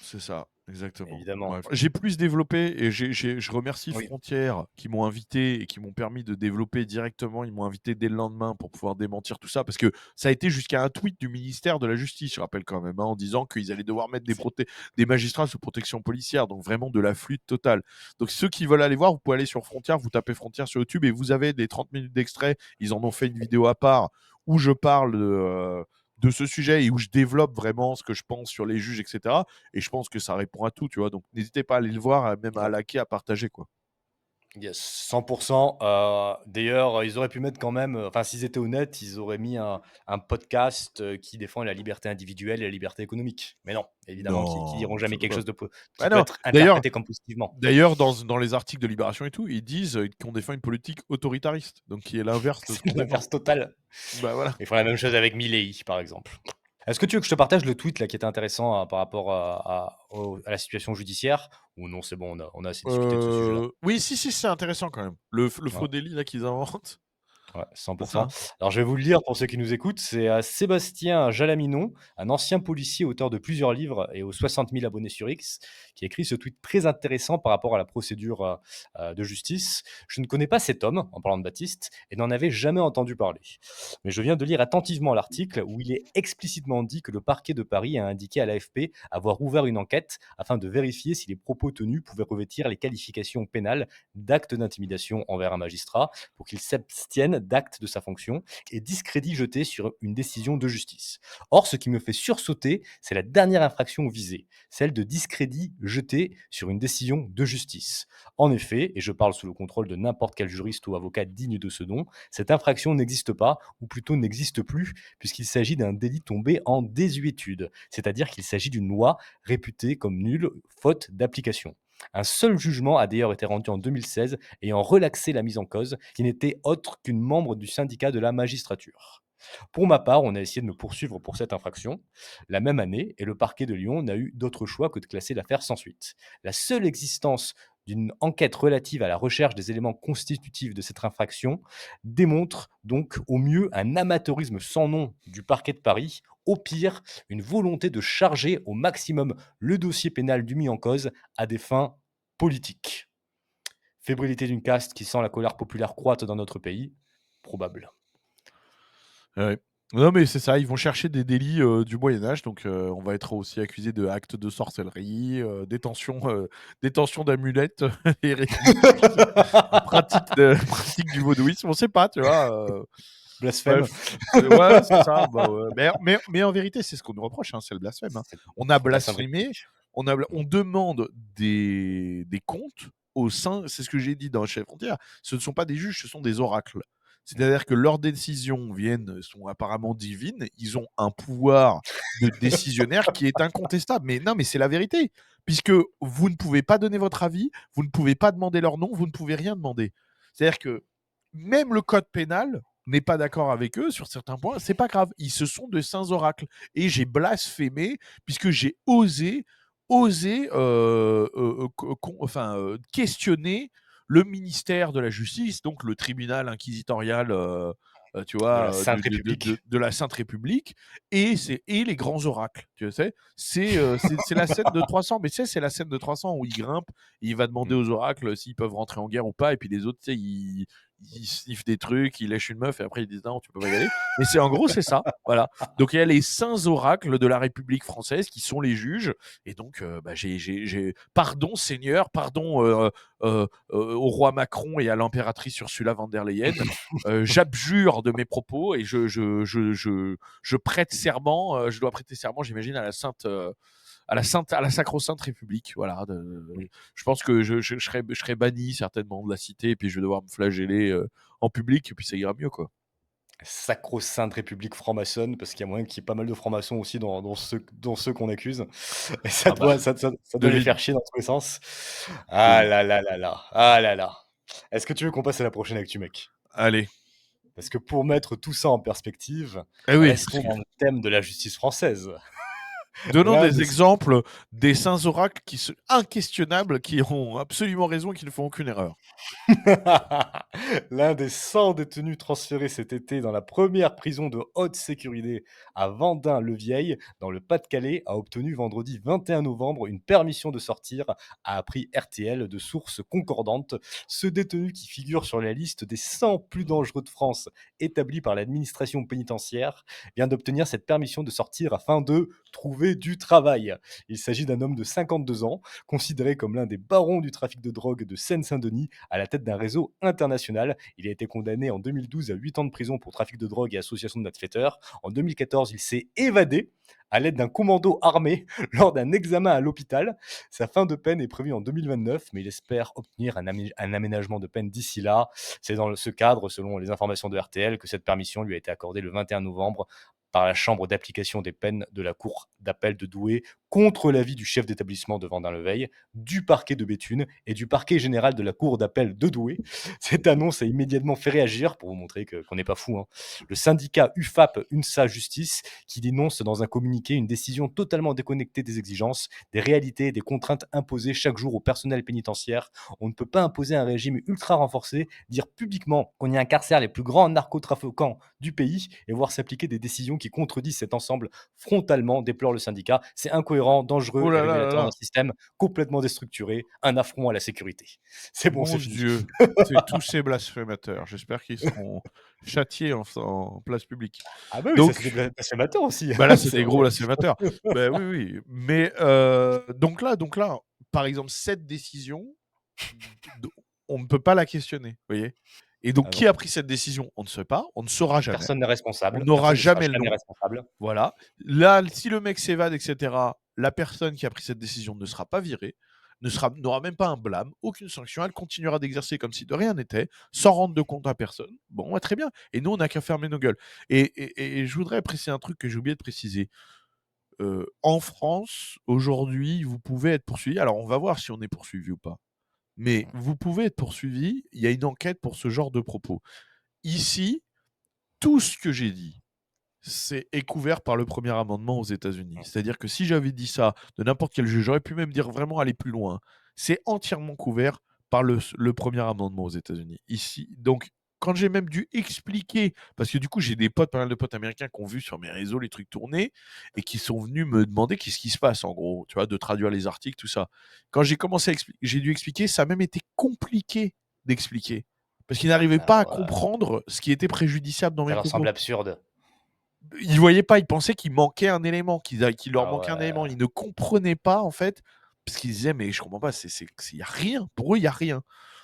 C'est ça, exactement. évidemment. Bref. J'ai plus développé et je remercie Oui. Frontières qui m'ont invité et qui m'ont permis de développer directement. Ils m'ont invité dès le lendemain pour pouvoir démentir tout ça parce que ça a été jusqu'à un tweet du ministère de la Justice, je rappelle quand même, hein, en disant qu'ils allaient devoir mettre C'est des magistrats sous protection policière, donc vraiment de la flûte totale. Donc ceux qui veulent aller voir, vous pouvez aller sur Frontières, vous tapez Frontières sur YouTube et vous avez des 30 minutes d'extrait. Ils en ont fait une vidéo à part où je parle de ce sujet et où je développe vraiment ce que je pense sur les juges, etc. Et je pense que ça répond à tout, tu vois. Donc n'hésitez pas à aller le voir, même à ouais. liker, à partager, quoi. Yes, 100. D'ailleurs, ils auraient pu mettre quand même, enfin, s'ils étaient honnêtes, ils auraient mis un podcast, qui défend la liberté individuelle et la liberté économique. Mais non, évidemment, qui Non, diront ça jamais peut quelque pas. chose qui Ah peut non, être d'ailleurs, interprété comme positivement. dans les articles de Libération et tout, ils disent qu'on défend une politique autoritariste, donc qui est l'inverse de ce qu'on C'est défend. l'inverse total. Bah voilà. Ils font la même chose avec Milei, par exemple. Est-ce que tu veux que je te partage le tweet là qui était intéressant, par rapport à la situation judiciaire? Ou non, c'est bon, on a assez discuté de ce sujet-là? Oui, si, si, c'est intéressant quand même. Le Ouais. faux délit là qu'ils inventent, Ouais, c'est ça, 100. hein. Alors je vais vous le lire pour ceux qui nous écoutent, c'est, Sébastien Jalaminon, un ancien policier auteur de plusieurs livres et aux 60 000 abonnés sur X, qui écrit ce tweet très intéressant par rapport à la procédure, de justice. «Je ne connais pas cet homme», en parlant de Baptiste, «et n'en avais jamais entendu parler. Mais je viens de lire attentivement l'article où il est explicitement dit que le parquet de Paris a indiqué à l'AFP avoir ouvert une enquête afin de vérifier si les propos tenus pouvaient revêtir les qualifications pénales d'acte d'intimidation envers un magistrat pour qu'il s'abstienne d'acte de sa fonction et discrédit jeté sur une décision de justice. Or, ce qui me fait sursauter, c'est la dernière infraction visée, celle de discrédit jeté sur une décision de justice. En effet, et je parle sous le contrôle de n'importe quel juriste ou avocat digne de ce nom, cette infraction n'existe pas, ou plutôt n'existe plus, puisqu'il s'agit d'un délit tombé en désuétude, c'est-à-dire qu'il s'agit d'une loi réputée comme nulle, faute d'application. Un seul jugement a d'ailleurs été rendu en 2016 ayant relaxé la mise en cause, qui n'était autre qu'une membre du syndicat de la magistrature. Pour ma part, on a essayé de me poursuivre pour cette infraction la même année, et le parquet de Lyon n'a eu d'autre choix que de classer l'affaire sans suite. La seule existence d'une enquête relative à la recherche des éléments constitutifs de cette infraction démontre donc au mieux un amateurisme sans nom du parquet de Paris, au pire une volonté de charger au maximum le dossier pénal du mis en cause à des fins politiques. Fébrilité d'une caste qui sent la colère populaire croître dans notre pays? Probable. Ouais. Non, mais c'est ça, ils vont chercher des délits du Moyen Âge, donc on va être aussi accusé de actes de sorcellerie, détention d'amulettes hérétiques, pratique du vaudouisme, on sait pas, tu vois. Blasphème. Bref, ouais, c'est ça. Bah, ouais. Mais en vérité, c'est ce qu'on nous reproche, hein, c'est le blasphème, hein. C'est On a trop de la blasphémé, symbolique. on demande des comptes au sein, c'est ce que j'ai dit dans Chef Frontière, ce ne sont pas des juges, ce sont des oracles. C'est-à-dire que leurs décisions sont apparemment divines, ils ont un pouvoir de décisionnaire qui est incontestable. Mais non, mais c'est la vérité, puisque vous ne pouvez pas donner votre avis, vous ne pouvez pas demander leur nom, vous ne pouvez rien demander. C'est-à-dire que même le code pénal n'est pas d'accord avec eux sur certains points, c'est pas grave. Ils se sont de saints oracles. Et j'ai blasphémé puisque j'ai osé questionner le ministère de la Justice, donc le tribunal inquisitorial, tu De la vois, Sainte République. de la Sainte République, et les grands oracles, tu sais. C'est la scène de 300, mais tu sais, c'est la scène de 300 où il grimpe, et il va demander Mm. aux oracles s'ils peuvent rentrer en guerre ou pas, et puis les autres, tu sais, ils sniffent des trucs, ils lèchent une meuf, et après ils disent non, tu peux pas y aller. Mais en gros, c'est ça, voilà. Donc il y a les saints oracles de la République française qui sont les juges, et donc pardon Seigneur, pardon au roi Macron et à l'impératrice Ursula von der Leyen, j'abjure de mes propos et je prête serment, je dois prêter serment, j'imagine, à la sacro-sainte République. Voilà. Oui. Je pense que je serai banni certainement de la cité, et puis je vais devoir me flageller en public, et puis ça ira mieux, quoi. Sacro-Sainte République franc-maçonne, parce qu'il y a moyen qu'il y ait pas mal de francs-maçons aussi dans ceux qu'on accuse. Et ça Ah bah, doit, ça doit les devine, faire chier dans tous les sens. Ah devine. là là là là. Ah là là. Est-ce que tu veux qu'on passe à la prochaine actu, mec? Allez. Parce que pour mettre tout ça en perspective, Eh oui, parce restons que dans le thème de la justice française. donnons L'un des des exemples des saints oracles inquestionnables, qui ont absolument raison et qui ne font aucune erreur. L'un des 100 détenus transférés cet été dans la première prison de haute sécurité à Vendin-le-Vieil, dans le Pas-de-Calais, a obtenu vendredi 21 novembre une permission de sortir, a appris RTL de sources concordantes. Ce détenu, qui figure sur la liste des 100 plus dangereux de France établie par l'administration pénitentiaire, vient d'obtenir cette permission de sortir afin de trouver du travail. Il s'agit d'un homme de 52 ans, considéré comme l'un des barons du trafic de drogue de Seine-Saint-Denis, à la tête d'un réseau international. Il a été condamné en 2012 à 8 ans de prison pour trafic de drogue et association de malfaiteurs. En 2014, il s'est évadé à l'aide d'un commando armé lors d'un examen à l'hôpital. Sa fin de peine est prévue en 2029, mais il espère obtenir un aménagement de peine d'ici là. C'est dans ce cadre, selon les informations de RTL, que cette permission lui a été accordée le 21 novembre par la chambre d'application des peines de la cour d'appel de Douai, contre l'avis du chef d'établissement de Vendin-le-Veil, du parquet de Béthune et du parquet général de la cour d'appel de Douai. Cette annonce a immédiatement fait réagir, pour vous montrer qu'on n'est pas fou, hein, le syndicat UFAP UNSA Justice, qui dénonce dans un communiqué une décision totalement déconnectée des exigences, des réalités et des contraintes imposées chaque jour au personnel pénitentiaire. On ne peut pas imposer un régime ultra renforcé, dire publiquement qu'on y incarcère les plus grands narcotrafiquants du pays et voir s'appliquer des décisions qui contredisent cet ensemble frontalement, déplore le syndicat. C'est incohérent, dangereux Oh et là là là révélateur d'un là. système complètement déstructuré, un affront à la sécurité. C'est bon, c'est Mon fini. Dieu, c'est tous ces blasphémateurs. J'espère qu'ils seront châtiés en place publique. Ah bah oui, ça c'est des Donc, blasphémateurs aussi, bah là, c'est c'est des gros vrai. blasphémateurs. Bah oui, oui. Mais donc là, par exemple, cette décision, d- on ne peut pas la questionner, vous voyez. Et donc, Ah qui non, a pris cette décision? On ne sait pas, on ne saura jamais, personne n'est on responsable, n'aura personne ne sera jamais le jamais nom. responsable. Voilà. Là, si le mec s'évade, etc., la personne qui a pris cette décision ne sera pas virée, n'aura même pas un blâme, aucune sanction, elle continuera d'exercer comme si de rien n'était, sans rendre de compte à personne. Bon, ouais, très bien. Et nous, on n'a qu'à fermer nos gueules. Et je voudrais préciser un truc que j'ai oublié de préciser. En France, aujourd'hui, vous pouvez être poursuivi. Alors, on va voir si on est poursuivi ou pas. Mais vous pouvez être poursuivi. Il y a une enquête pour ce genre de propos. Ici, tout ce que j'ai dit, est couvert par le premier amendement aux États-Unis. C'est-à-dire que si j'avais dit ça de n'importe quel juge, j'aurais pu même dire vraiment aller plus loin. C'est entièrement couvert par le premier amendement aux États-Unis. Ici, donc, quand j'ai même dû expliquer, parce que du coup, j'ai pas mal de potes américains qui ont vu sur mes réseaux les trucs tourner et qui sont venus me demander qu'est-ce qui se passe, en gros, tu vois, de traduire les articles, tout ça. Quand j'ai commencé à expliquer, j'ai dû expliquer, ça a même été compliqué d'expliquer. Parce qu'ils n'arrivaient Ah pas à ouais, comprendre ce qui était préjudiciable dans ça mes leur semble propos. absurde. Ils voyaient pas, ils pensaient qu'il manquait un élément, qu'il leur Ah manquait un élément. ouais. Ils ne comprenaient pas, en fait, parce qu'ils disaient: «Mais je comprends pas, il y a rien». Pour eux, il y a rien.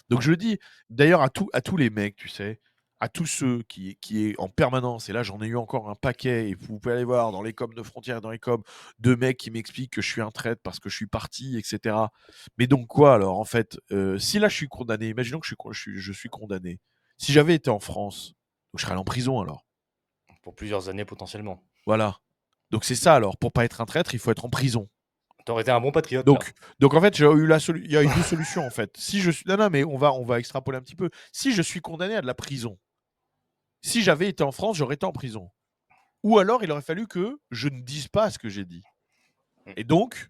Donc je dis d'ailleurs à tous les mecs, tu sais, à tous ceux qui est en permanence, et là j'en ai eu encore un paquet, et vous pouvez aller voir dans les coms de Frontières et dans les coms, de mecs qui m'expliquent que je suis un traître parce que je suis parti, et cetera. Mais donc quoi alors, en fait? Si là je suis condamné, imaginons que je suis condamné. Si j'avais été en France, donc je serais allé en prison alors. Pour plusieurs années potentiellement. Voilà. Donc c'est ça alors, pour pas être un traître, il faut être en prison. T'aurais été un bon patriote là. Donc en fait, il y a eu 2 solutions en fait. Si je suis Non, non, mais on va extrapoler un petit peu. Si je suis condamné à de la prison, Si j'avais été en France, j'aurais été en prison. Ou alors, il aurait fallu que je ne dise pas ce que j'ai dit. Et donc,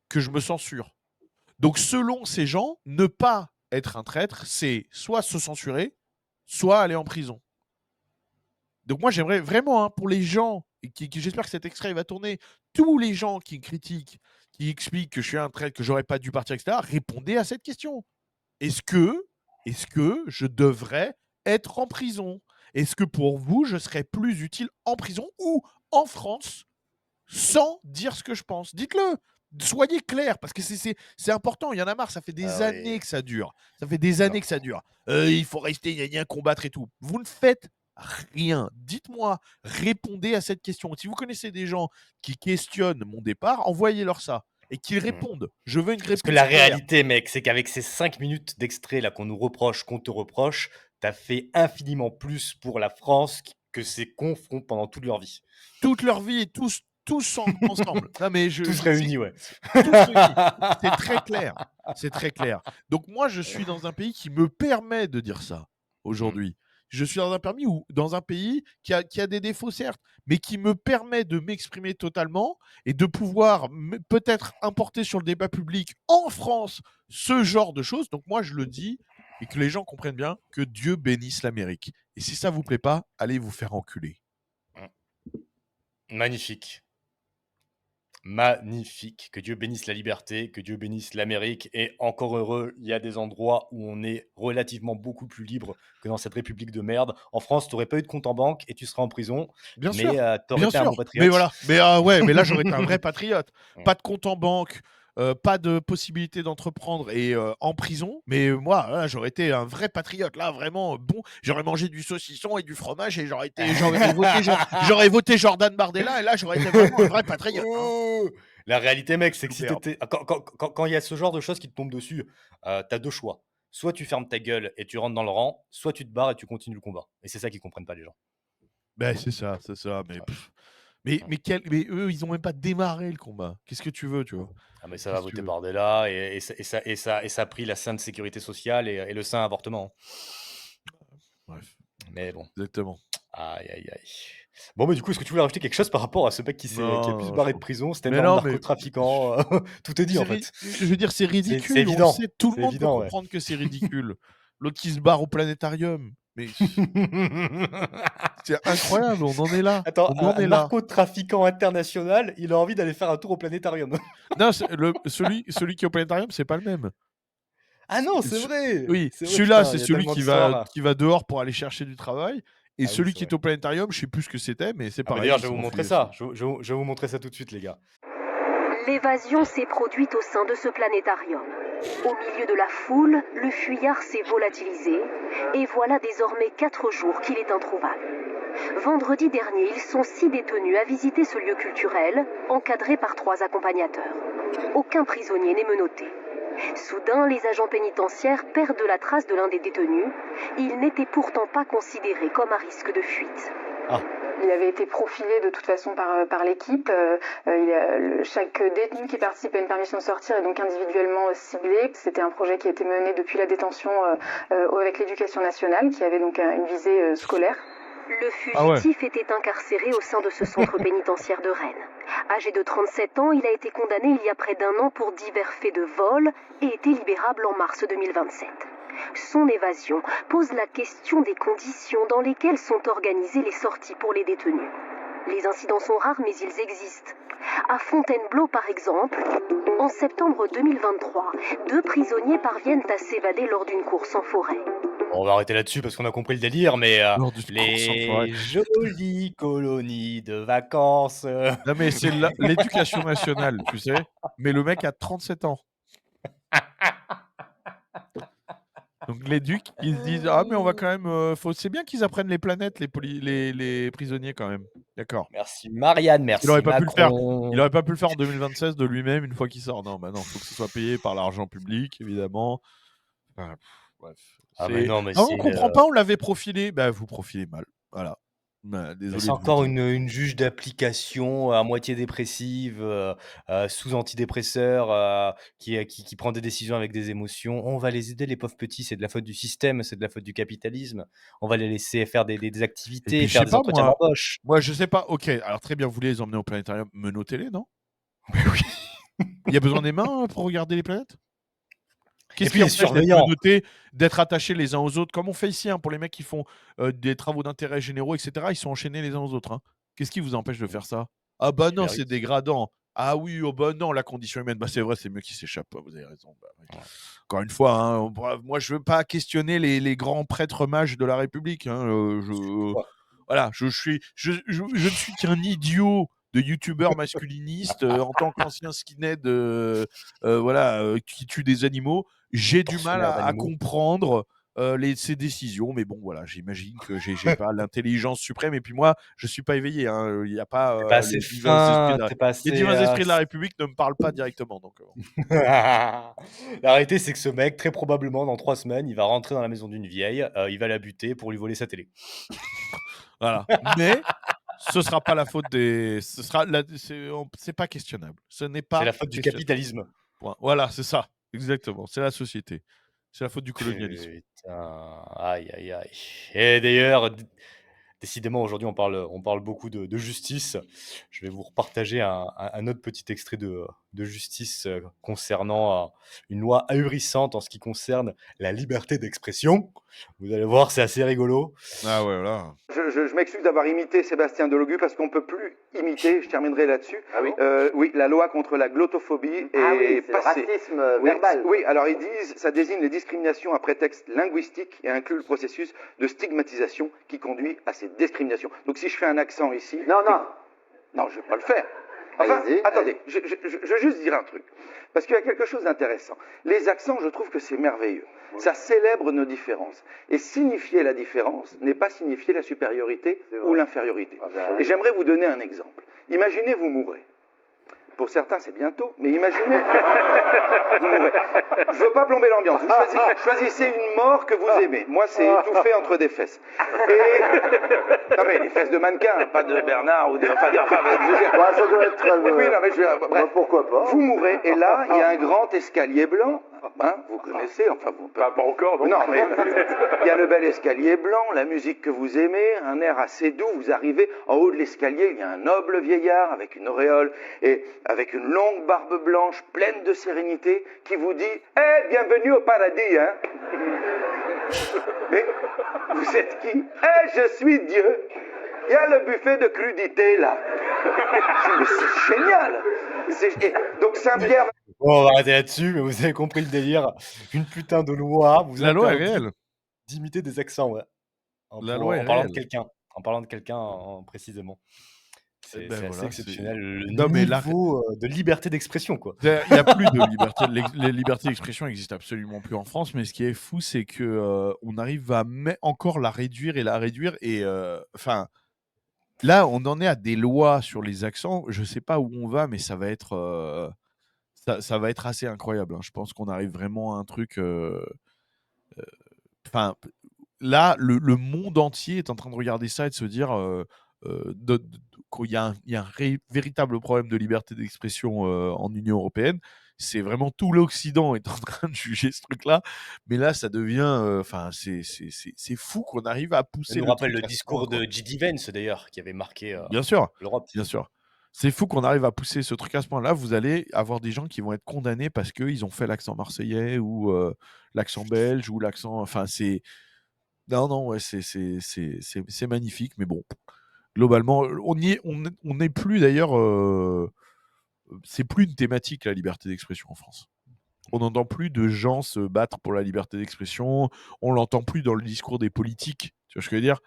que je me censure. Donc, selon ces gens, ne pas être un traître, c'est soit se censurer, soit aller en prison. Donc, moi, j'aimerais vraiment, pour les gens, et j'espère que cet extrait va tourner, tous les gens qui critiquent, qui expliquent que je suis un traître, que j'aurais pas dû partir, etc., répondez à cette question. Est-ce que je devrais être en prison? Est-ce que pour vous, je serais plus utile en prison ou en France sans dire ce que je pense? Dites-le. Soyez clair, parce que c'est important. Il y en a marre, ça fait des années que ça dure. Ça fait des années que ça dure. Il faut rester, gna gna, combattre et tout. Vous ne faites rien. Dites-moi, répondez à cette question. Si vous connaissez des gens qui questionnent mon départ, envoyez-leur ça et qu'ils répondent. Je veux une Parce que réponse la claire. réalité, mec, c'est qu'avec ces 5 minutes d'extrait là qu'on nous reproche, qu'on te reproche, t'as fait infiniment plus pour la France que ces cons feront pendant toute leur vie. Toute leur vie et tous ensemble. Non, mais Tous réunis, ouais. tous réunis. C'est très clair. C'est très clair. Donc moi, je suis dans un pays qui me permet de dire ça aujourd'hui. Je suis dans un pays qui a des défauts, certes, mais qui me permet de m'exprimer totalement et de pouvoir peut-être importer sur le débat public en France ce genre de choses. Donc moi, je le dis et que les gens comprennent bien que Dieu bénisse l'Amérique. Et si ça vous plaît pas, allez vous faire enculer. Magnifique. Magnifique. Que Dieu bénisse la liberté, que Dieu bénisse l'Amérique. Et encore heureux, il y a des endroits où on est relativement beaucoup plus libre que dans cette république de merde. En France, tu n'aurais pas eu de compte en banque et tu serais en prison. Bien Mais sûr, tu aurais bien été un sûr. bon Mais patriote. voilà. Mais là, j'aurais été un vrai patriote. Pas de compte en banque, pas de possibilité d'entreprendre et en prison. Mais moi, là, j'aurais été un vrai patriote. Là, vraiment bon. J'aurais mangé du saucisson et du fromage et j'aurais voté Jordan Bardella. Et là, j'aurais été vraiment un vrai patriote. Oh, la réalité, mec, c'est que si Superbe. t'étais. Quand il y a ce genre de choses qui te tombent dessus, t'as deux choix. Soit tu fermes ta gueule et tu rentres dans le rang, soit tu te barres et tu continues le combat. Et c'est ça qu'ils comprennent pas, les gens. Ben, c'est ça. Mais eux, ils ont même pas démarré le combat. Qu'est-ce que tu veux, tu vois? Ah, mais ça va Qu'est-ce que tu voter veux? Bardella et ça a pris la sainte sécurité sociale et le saint avortement. Bref, Mais bon, exactement. aïe, aïe, aïe. Bon, mais du coup, est-ce que tu voulais rajouter quelque chose par rapport à ce mec qui a pu se Non, je barrer de comprends. prison, cet Mais énorme non, mais narcotrafiquant? Tout est dit, en fait. je veux dire, c'est C'est ridicule. On le évident. sait, tout le C'est monde peut évident, ouais. comprendre que c'est ridicule. L'autre qui se barre au planétarium. Mais c'est incroyable, on en est là. Attends, On en un est là. narcotrafiquant international, il a envie d'aller faire un tour au planétarium. Non, celui qui est au planétarium, c'est pas le même. Ah non, c'est Ce- vrai! Oui, C'est vrai, celui-là, putain, c'est il y a celui tellement d'histoires. qui va dehors pour aller chercher du travail. Et Ah oui, celui c'est qui est vrai. au planétarium, je sais plus ce que c'était, mais c'est Ah, mais pareil, d'ailleurs, il je vais vous montrer s'enfuit ça. aussi. Je vais vous montrer ça tout de suite, les gars. L'évasion s'est produite au sein de ce planétarium. Au milieu de la foule, le fuyard s'est volatilisé et voilà désormais 4 jours qu'il est introuvable. Vendredi dernier, ils sont 6 détenus à visiter ce lieu culturel, encadrés par 3 accompagnateurs. Aucun prisonnier n'est menotté. Soudain, les agents pénitentiaires perdent la trace de l'un des détenus. Il n'était pourtant pas considéré comme à risque de fuite. Il avait été profilé de toute façon par l'équipe. Chaque détenu qui participe à une permission de sortir est donc individuellement ciblé. C'était un projet qui a été mené depuis la détention avec l'éducation nationale, qui avait donc une visée scolaire. Le fugitif était incarcéré au sein de ce centre pénitentiaire de Rennes. Âgé de 37 ans, il a été condamné il y a près d'1 an pour divers faits de vol et était libérable en mars 2027. Son évasion pose la question des conditions dans lesquelles sont organisées les sorties pour les détenus. Les incidents sont rares, mais ils existent. À Fontainebleau, par exemple, en septembre 2023, 2 prisonniers parviennent à s'évader lors d'une course en forêt. Bon, on va arrêter là-dessus parce qu'on a compris le délire, mais Lors d'une course en forêt. les jolies colonies de vacances. Non, mais c'est l'éducation nationale, tu sais. Mais le mec a 37 ans. Donc l'éduc, ils se disent ah mais on va quand même c'est bien qu'ils apprennent les planètes les prisonniers quand même. D'accord. Merci Marianne, merci Il aurait pas pu le faire. Macron. Il aurait pas pu le faire en 2026 de lui-même une fois qu'il sort. Non, bah non, faut que ce soit payé par l'argent public évidemment. Enfin, bref. Ah mais non, mais Ah, c'est on comprend pas, on l'avait profilé. Bah vous profilez mal. Voilà. Bah, Mais désolé c'est de vous le encore dire. une juge d'application à moitié dépressive, sous antidépresseur, qui prend des décisions avec des émotions. On va les aider les pauvres petits, c'est de la faute du système, c'est de la faute du capitalisme. On va les laisser faire des Et activités, puis je faire sais des pas entretiens moi d'embauche. je sais pas, OK, alors très bien, vous voulez les emmener au planétarium, menotez-les, non? Mais oui. Il y a besoin des mains, pour regarder les planètes? Et Qu'est-ce puis qui les empêche d'être surveillants. menottés, d'être attachés les uns aux autres? Comme on fait ici, hein, pour les mecs qui font, des travaux d'intérêt généraux et cetera, ils sont enchaînés les uns aux autres, hein. Qu'est-ce qui vous empêche de faire ça? «Ah bah Ils non, c'est méritent. dégradant. Ah oui, oh bah non, la condition humaine». Bah, c'est vrai, c'est mieux qu'ils s'échappent, vous avez raison, bah oui. Ouais. Encore une fois, hein, moi je veux pas questionner les grands prêtres mages de la République, hein, Ouais. voilà, je ne suis qu'un idiot de youtubeur masculiniste, en tant qu'ancien skinhead, voilà, qui tue des animaux. J'ai du mal Tortionnaire à d'animaux. comprendre, ces décisions, mais bon, voilà, j'imagine que j'ai pas l'intelligence suprême et puis moi, je suis pas éveillé, hein, il y a pas, Tu pas assez fin, tu pas les assez, divins esprits de la République ne me parlent pas directement, donc bon. La réalité, c'est que ce mec, très probablement, dans 3 semaines, il va rentrer dans la maison d'une vieille, il va la buter pour lui voler sa télé. Voilà, mais ce sera pas la faute des ce sera la c'est pas questionnable. Ce n'est C'est la pas faute du questionnable. capitalisme. Point. Voilà, c'est ça, exactement, c'est la société. C'est la faute du colonialisme. Putain, aïe, aïe, aïe. Et d'ailleurs, décidément, aujourd'hui, on parle beaucoup de justice. Je vais vous repartager un autre petit extrait de justice concernant une loi ahurissante en ce qui concerne la liberté d'expression. Vous allez voir, c'est assez rigolo. Ah ouais, voilà. Je m'excuse d'avoir imité Sébastien Delogu parce qu'on ne peut plus imiter, je terminerai là-dessus. Ah oui Oui, la loi contre la glottophobie Ah oui, est c'est le passée. racisme Oui, verbal. oui, alors ils disent, ça désigne les discriminations à prétexte linguistique et inclut le processus de stigmatisation qui conduit à ces discriminations. Donc si je fais un accent ici... Non, non. Non, je ne vais pas le faire. Enfin, Allez-y, attendez, je veux juste dire un truc. Parce qu'il y a quelque chose d'intéressant. Les accents, je trouve que c'est merveilleux. Ça célèbre nos différences. Et signifier la différence n'est pas signifier la supériorité ou l'infériorité. Ah ben, Et j'aimerais vous donner un exemple. Imaginez, vous mourrez. Pour certains, c'est bientôt, mais imaginez, vous mourrez. Je ne veux pas plomber l'ambiance. Vous choisissez une mort que vous aimez. Moi, c'est étouffé entre des fesses. Et... Non, mais les fesses de mannequin, pas de Bernard ou de... Enfin, Bah, ça doit être... oui, non, mais bah, bref. pourquoi pas. Vous mourrez, et là, il y a un grand escalier blanc. Hein, vous connaissez, enfin vous... Pas encore, donc. Non, mais il y a le bel escalier blanc, la musique que vous aimez, un air assez doux, vous arrivez, en haut de l'escalier, il y a un noble vieillard avec une auréole et avec une longue barbe blanche pleine de sérénité qui vous dit « Eh, bienvenue au paradis, hein !» Mais vous êtes qui? « Eh, je suis Dieu !» Il y a le buffet de crudité, là. Mais c'est génial. Donc Saint-Pierre... Bon, on va arrêter là-dessus, mais vous avez compris le délire. Une putain de loi vous La loi est interdit réelle. d'imiter des accents, ouais. La loi est Parlant de réelle. quelqu'un. En parlant de quelqu'un précisément. C'est Ben assez voilà, exceptionnel, le non, mais là, niveau de liberté d'expression, quoi. il y a plus de liberté. Les libertés d'expression n'existent absolument plus en France. Mais ce qui est fou, c'est que on arrive à encore la réduire et la réduire. Et enfin, là, on en est à des lois sur les accents. Je sais pas où on va, mais ça va être ça va être assez incroyable, hein. Je pense qu'on arrive vraiment à un truc. Enfin, là, le monde entier est en train de regarder ça et de se dire qu'il y a un véritable problème de liberté d'expression en Union européenne. C'est vraiment tout l'Occident est en train de juger ce truc-là. Mais là, ça devient... Enfin, c'est fou qu'on arrive à Ça pousser nous le rappelle truc le à ce point, discours quoi. de J.D. Vance, d'ailleurs, qui avait marqué Bien sûr, l'Europe. bien sûr. C'est fou qu'on arrive à pousser ce truc à ce point-là. Vous allez avoir des gens qui vont être condamnés parce qu'ils ont fait l'accent marseillais ou l'accent belge ou l'accent... Enfin, c'est... Non, non, ouais, c'est magnifique, mais bon, globalement, on n'est plus d'ailleurs, c'est plus une thématique la liberté d'expression en France. On n'entend plus de gens se battre pour la liberté d'expression, on l'entend plus dans le discours des politiques, tu vois ce que je veux dire?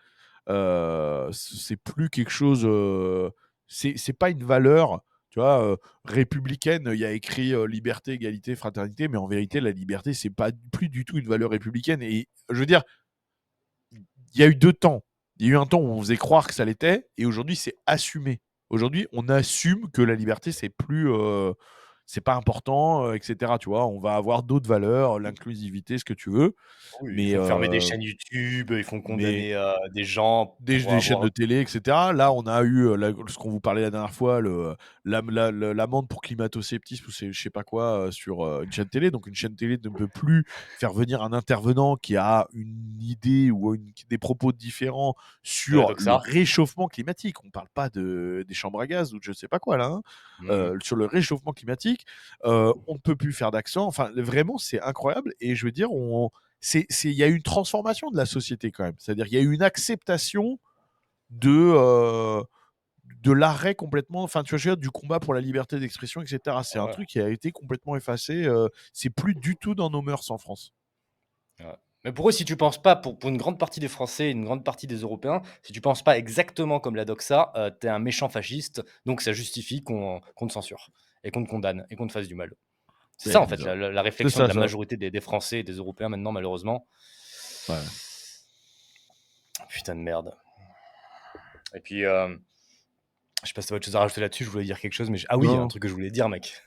C'est plus quelque chose, c'est pas une valeur, tu vois, républicaine. Il y a écrit, liberté, égalité, fraternité, mais en vérité, la liberté, c'est pas plus du tout une valeur républicaine et je veux dire il y a eu 2 temps. Il y a eu un temps où on faisait croire que ça l'était et aujourd'hui, c'est assumé. Aujourd'hui, on assume que la liberté, c'est plus c'est pas important, etc. Tu vois, on va avoir d'autres valeurs, l'inclusivité, ce que tu veux. Oui, ils Mais, font fermer des chaînes YouTube, ils font mais condamner des gens pour des chaînes de avoir. télé, etc. Là, on a eu ce qu'on vous parlait la dernière fois, l'amende pour climato-sceptisme ou je sais pas quoi sur une chaîne télé. Donc, une chaîne télé ne peut plus faire venir un intervenant qui a une idée ou des propos différents De la sur le doxa. réchauffement climatique. On parle pas des chambres à gaz ou de je sais pas quoi là. Sur le réchauffement climatique, on ne peut plus faire d'accent. Enfin, vraiment, c'est incroyable. Et je veux dire, il y a eu une transformation de la société quand même. C'est-à-dire qu'il y a eu une acceptation de, de l'arrêt complètement, enfin tu vois, je veux dire, du combat pour la liberté d'expression, etc. C'est un Ouais, truc qui a été complètement effacé. C'est plus du tout dans nos mœurs en France. ouais. Mais pour eux, si tu penses pas, pour une grande partie des Français, une grande partie des Européens, si tu penses pas exactement comme la doxa, t'es un méchant fasciste, donc ça justifie qu'on te censure, et qu'on te condamne, et qu'on te fasse du mal. C'est ça, Ouais, en fait, la c'est réflexion de ça, la ça. majorité des Français et des Européens maintenant, malheureusement. Ouais. Putain de merde. Et puis, je sais pas si t'as autre chose à rajouter là-dessus, je voulais dire quelque chose, mais ah oui, il y a un Non. truc que je voulais dire, mec.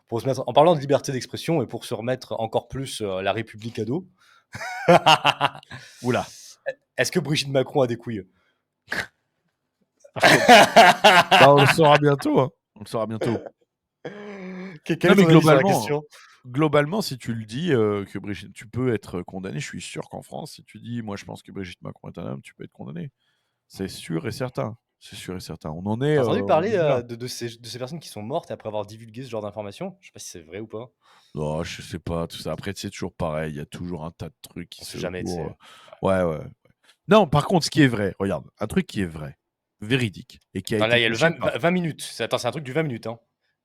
Pour se mettre, en parlant de liberté d'expression et pour se remettre encore plus la République à dos, Oula. est-ce que Brigitte Macron a des couilles? Bah, on le saura bientôt. Hein. On le saura bientôt. Quel Non, est mais ton avis sur la question? globalement, si tu le dis que Brigitte, tu peux être condamné. Je suis sûr qu'en France, si tu dis, moi, je pense que Brigitte Macron est un homme, tu peux être condamné. C'est sûr et certain. C'est sûr et certain. On en est, T'as entendu on parler en est là. de ces personnes qui sont mortes après avoir divulgué ce genre d'informations? Je sais pas si c'est vrai ou pas. Oh, je sais pas, tout ça. Après, c'est toujours pareil. Il y a toujours un tas de trucs qui On se sait jamais, tu courent. sais. Ouais, ouais. Non, par contre, ce qui est vrai, regarde, un truc qui est vrai, véridique, et qui a Non, là, été il y a le caché 20, par. 20 minutes. Attends, c'est un truc du 20 minutes. Hein.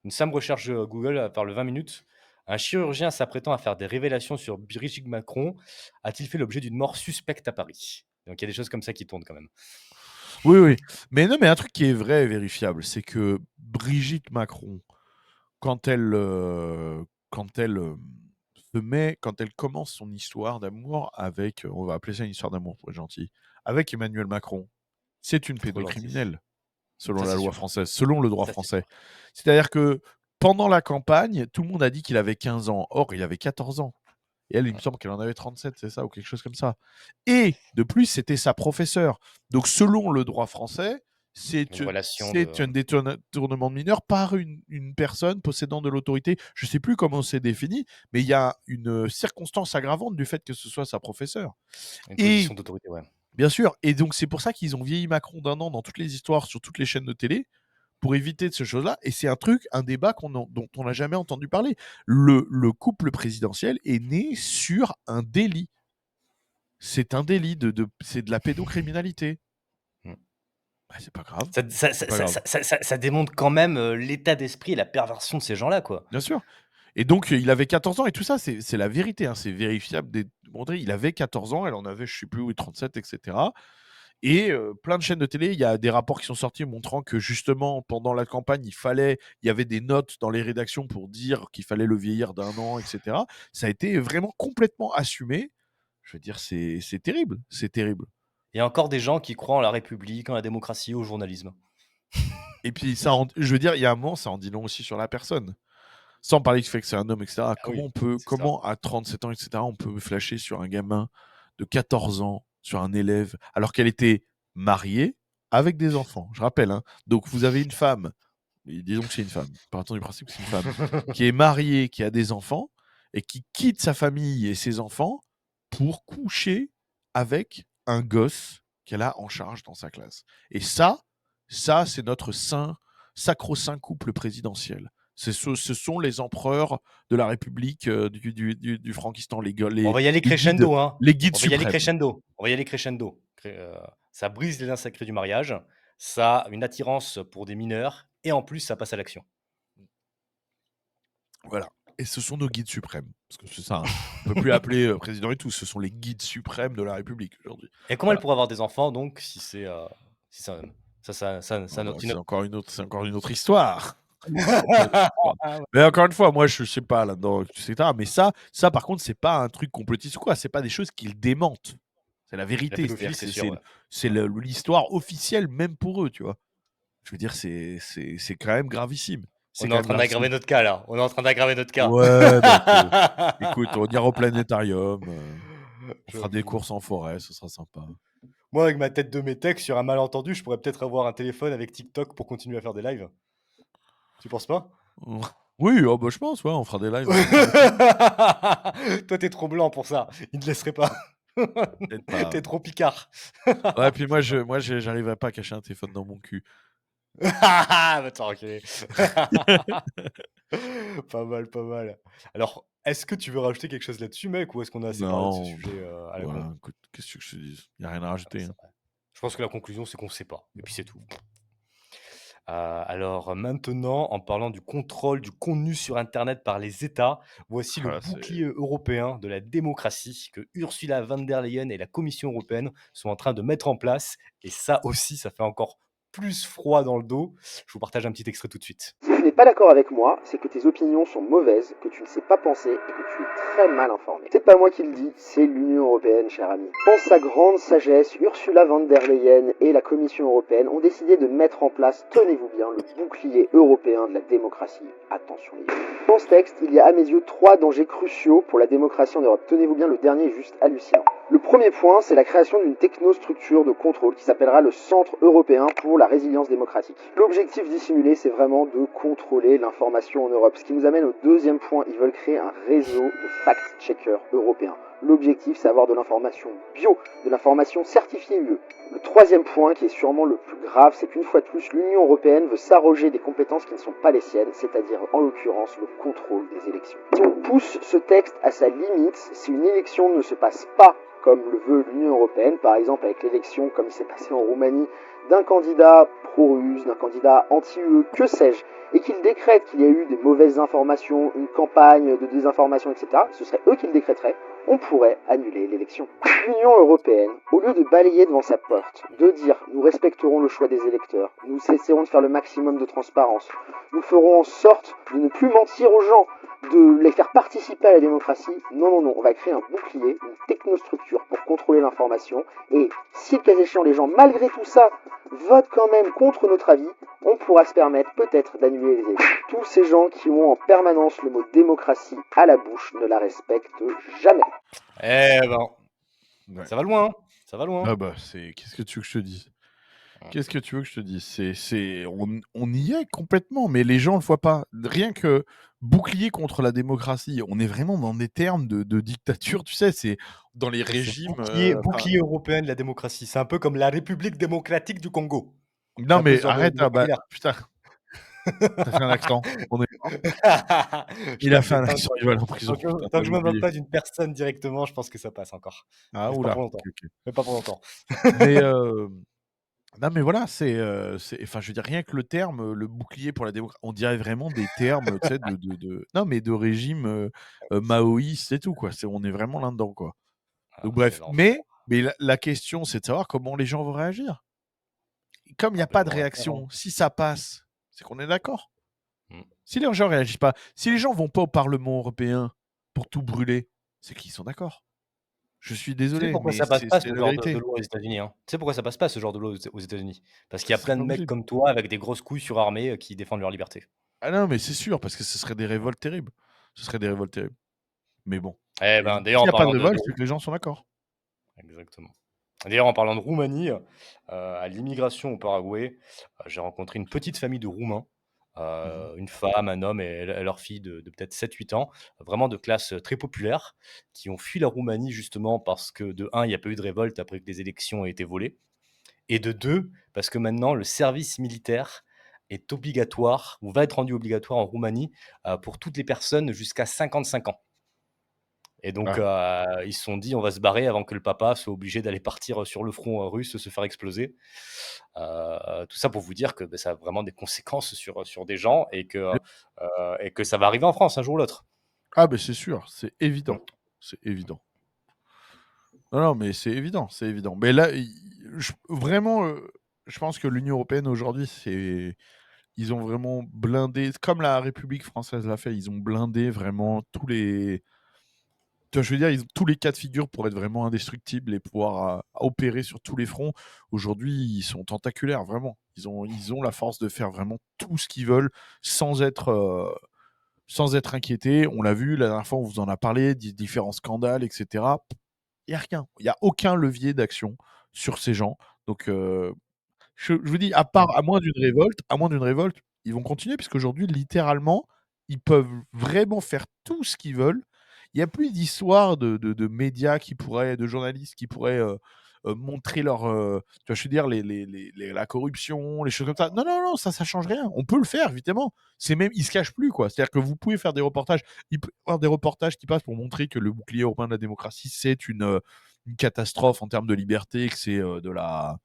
Une simple recherche Google par le 20 minutes. Un chirurgien s'apprêtant à faire des révélations sur Brigitte Macron a-t-il fait l'objet d'une mort suspecte à Paris? Donc il y a des choses comme ça qui tournent quand même. Oui, oui. Mais non, mais un truc qui est vrai et vérifiable, c'est que Brigitte Macron, quand elle quand elle commence son histoire d'amour avec, on va appeler ça une histoire d'amour pour être gentil, avec Emmanuel Macron, c'est une Trop gentil. pédocriminelle, selon Ça, la c'est loi sûr. française, selon le droit Ça, c'est français. sûr. C'est-à-dire que pendant la campagne, tout le monde a dit qu'il avait 15 ans. Or, il avait 14 ans. Et elle, il me semble qu'elle en avait 37, c'est ça, ou quelque chose comme ça. Et de plus, c'était sa professeure. Donc, selon le droit français, Une relation de. c'est un détournement de mineur par une personne possédant de l'autorité. Je ne sais plus comment c'est défini, mais il y a une circonstance aggravante du fait que ce soit sa professeure. Une Et position d'autorité, ouais. bien sûr, et donc c'est pour ça qu'ils ont vieilli Macron d'un an dans toutes les histoires, sur toutes les chaînes de télé, pour éviter de ce chose-là. Et c'est un débat dont on n'a jamais entendu parler. Le couple présidentiel est né sur un délit. C'est un délit, c'est de la pédocriminalité. Mm. Bah, c'est pas grave. Ça, C'est pas grave. ça démontre quand même l'état d'esprit et la perversion de ces gens-là, quoi. Bien sûr. Et donc, il avait 14 ans et tout ça, c'est la vérité. Hein, c'est vérifiable. Il avait 14 ans, elle en avait, je sais plus, 37, etc. Et plein de chaînes de télé, il y a des rapports qui sont sortis montrant que justement, pendant la campagne, il y avait des notes dans les rédactions pour dire qu'il fallait le vieillir d'un an, etc. Ça a été vraiment complètement assumé. Je veux dire, c'est terrible. C'est terrible. Il y a encore des gens qui croient en la République, en la démocratie, au journalisme. Et puis, je veux dire, il y a un moment, ça en dit long aussi sur la personne. Sans parler du fait que c'est un homme, etc. Ah oui, c'est ça. Comment à 37 ans, etc., on peut flasher sur un gamin de 14 ans, sur un élève, alors qu'elle était mariée avec des enfants, je rappelle. Hein. Donc vous avez une femme, disons que c'est une femme, partons du principe que c'est une femme, qui est mariée, qui a des enfants, et qui quitte sa famille et ses enfants pour coucher avec un gosse qu'elle a en charge dans sa classe. Et ça c'est notre sacro-saint couple présidentiel. Ce sont les empereurs de la République du Frankistan, On va y aller crescendo, hein. les guides On va y aller suprêmes. crescendo. On va y aller crescendo. Ça brise les liens sacrés du mariage. Ça a une attirance pour des mineurs. Et en plus, ça passe à l'action. Voilà. Et ce sont nos guides suprêmes. Parce que c'est ça, hein. On ne peut plus appeler président et tout. Ce sont les guides suprêmes de la République aujourd'hui. Et comment Voilà. elle pourrait avoir des enfants, donc, si c'est un homme? Ça, C'est encore une autre histoire. Mais encore une fois, moi, je sais pas là-dedans, etc. Mais ça, par contre, c'est pas un truc complotiste ou quoi. C'est pas des choses qu'ils démentent. C'est la La vérité. pédophilie, C'est-à-dire c'est sûr, ouais. c'est l'histoire officielle même pour eux, tu vois. Je veux dire, c'est quand même gravissime. C'est On est quand en même train la d'aggraver notre cas là. On est en train d'aggraver notre cas. Ouais, donc écoute, on ira au planétarium, on fera des J'avoue. courses en forêt, ce sera sympa. Moi, avec ma tête de métèque, sur un malentendu, je pourrais peut-être avoir un téléphone avec TikTok pour continuer à faire des lives. Tu penses pas? Oui, oh, bah, je pense, ouais, on fera des lives en continu. Toi, t'es trop blanc pour ça. Il ne laisserait pas. Peut-être pas. T'es trop picard. Ouais, puis j'arriverai pas à cacher un téléphone dans mon cul. Va te faire enculer. Pas mal, pas mal. Alors, est-ce que tu veux rajouter quelque chose là-dessus, mec, ou est-ce qu'on a assez parlé de ce Non, sujet à la con? voilà, écoute, qu'est-ce que tu veux que je te dise? Y a rien à Ah, rajouter, c'est hein. vrai. Je pense que la conclusion, c'est qu'on sait pas. Et puis c'est tout. Alors maintenant, en parlant du contrôle du contenu sur internet par les États, voici le Ah, c'est bouclier européen de la démocratie que Ursula von der Leyen et la Commission européenne sont en train de mettre en place. Et ça aussi, ça fait encore plus froid dans le dos. Je vous partage un petit extrait tout de suite. Si tu n'es pas d'accord avec moi, c'est que tes opinions sont mauvaises, que tu ne sais pas penser et que tu es très mal informé. C'est pas moi qui le dis, c'est l'Union européenne, cher ami. Dans sa grande sagesse, Ursula von der Leyen et la Commission européenne ont décidé de mettre en place, tenez-vous bien, le bouclier européen de la démocratie. Attention les gars. Dans ce texte, il y a à mes yeux 3 dangers cruciaux pour la démocratie en Europe. Tenez-vous bien, le dernier est juste hallucinant. Le premier point, c'est la création d'une technostructure de contrôle qui s'appellera le Centre européen pour la résilience démocratique. L'objectif dissimulé, c'est vraiment de contrôler l'information en Europe. Ce qui nous amène au deuxième point, ils veulent créer un réseau de fact-checkers européens. L'objectif, c'est avoir de l'information bio, de l'information certifiée UE. Le troisième point, qui est sûrement le plus grave, c'est qu'une fois de plus, l'Union européenne veut s'arroger des compétences qui ne sont pas les siennes, c'est-à-dire en l'occurrence le contrôle des élections. Si on pousse ce texte à sa limite, si une élection ne se passe pas comme le veut l'Union européenne, par exemple avec l'élection, comme il s'est passé en Roumanie, d'un candidat pro-russe, d'un candidat anti-UE, que sais-je, et qu'ils décrètent qu'il y a eu des mauvaises informations, une campagne de désinformation, etc., ce serait eux qui le décréteraient, on pourrait annuler l'élection. L'Union européenne, au lieu de balayer devant sa porte, de dire « nous respecterons le choix des électeurs, nous essaierons de faire le maximum de transparence, nous ferons en sorte de ne plus mentir aux gens, de les faire participer à la démocratie », non, on va créer un bouclier, une technostructure pour contrôler l'information, et si le cas échéant les gens, malgré tout ça, votent quand même contre notre avis, on pourra se permettre peut-être d'annuler les élections. Tous ces gens qui ont en permanence le mot démocratie à la bouche ne la respectent jamais. Eh ben, Ouais. ça va loin, hein. Ça va loin. Ah bah, qu'est-ce que tu veux que je te dise? Qu'est-ce que tu veux que je te dise? On y est complètement, mais les gens le voient pas. Rien que bouclier contre la démocratie, on est vraiment dans des termes de dictature, tu sais, c'est dans les C'est régimes. bouclier européen de la démocratie. C'est un peu comme la République démocratique du Congo. C'est Non un peu mais ce genre de arrête, bah, vocabulaire. putain, t'as fait un accent. On est... Je Il a fait un t'inquiète, accent, il va aller en prison. tant Putain, que t'avais je me moque oublié. pas d'une personne directement, je pense que ça passe encore. Ah Mais pas oula. pour longtemps. Ok. Mais pas pour longtemps. Mais non mais voilà, enfin je veux dire rien que le terme, le bouclier pour la démocratie, on dirait vraiment des termes, tu sais, non mais de régime maoïste et tout quoi. On est vraiment là-dedans quoi. Donc Ah, c'est bref, l'enfer. mais la question c'est de savoir comment les gens vont réagir. Comme il n'y Ah a ben, pas ils de vont réagir, hein. réaction, si ça passe, c'est qu'on est d'accord. Mm. Si les gens réagissent pas, si les gens vont pas au Parlement européen pour tout brûler, c'est qu'ils sont d'accord. Je suis Tu sais désolé, pourquoi mais ça passe pas c'est ce la genre de vérité. loi aux États-Unis, hein? Tu sais pourquoi ça passe pas ce genre de loi aux États-Unis? Parce qu'il y a Ce serait plein de pas mecs possible. comme toi avec des grosses couilles surarmées qui défendent leur liberté. Ah non, mais c'est sûr, parce que ce serait des révoltes terribles. Ce serait des révoltes terribles. Mais bon. Eh Et ben, s'il d'ailleurs, n'y en a pas de parlant révolte, c'est que les gens sont d'accord. exactement. D'ailleurs, en parlant de Roumanie, à l'immigration au Paraguay, j'ai rencontré une petite famille de Roumains, une femme, un homme et leur fille de peut-être 7-8 ans, vraiment de classe très populaire, qui ont fui la Roumanie justement parce que de un, il n'y a pas eu de révolte après que les élections aient été volées, et de deux, parce que maintenant le service militaire est obligatoire ou va être rendu obligatoire en Roumanie pour toutes les personnes jusqu'à 55 ans. Et donc, ils se sont dit: «On va se barrer avant que le papa soit obligé d'aller partir sur le front, russe, se faire exploser». Tout ça pour vous dire que, ça a vraiment des conséquences sur des gens et que ça va arriver en France un jour ou l'autre. Ah, ben c'est sûr, c'est Mmh. évident. C'est évident. Non, non, mais c'est évident, c'est évident. Mais là, vraiment, je pense que l'Union européenne aujourd'hui, ils ont vraiment blindé, comme la République française l'a fait, ils ont blindé vraiment tu vois, je veux dire, ils ont tous les cas de figure pour être vraiment indestructibles et pouvoir opérer sur tous les fronts. Aujourd'hui, ils sont tentaculaires, vraiment. Ils ont la force de faire vraiment tout ce qu'ils veulent sans être inquiétés. On l'a vu, la dernière fois, on vous en a parlé, différents scandales, etc. Il n'y a rien. Il n'y a aucun levier d'action sur ces gens. Donc, je vous dis, à moins d'une révolte, ils vont continuer, puisqu'aujourd'hui, littéralement, ils peuvent vraiment faire tout ce qu'ils veulent. Il n'y a plus d'histoire de médias de journalistes qui pourraient montrer tu vois, je veux dire, la corruption, les choses comme ça. Non, non, non, ça change rien. On peut le faire, évidemment. Ils se cachent plus, quoi. C'est-à-dire que vous pouvez faire des reportages. Il peut y avoir des reportages qui passent pour montrer que le bouclier européen de la démocratie, c'est une catastrophe en termes de liberté, que c'est de la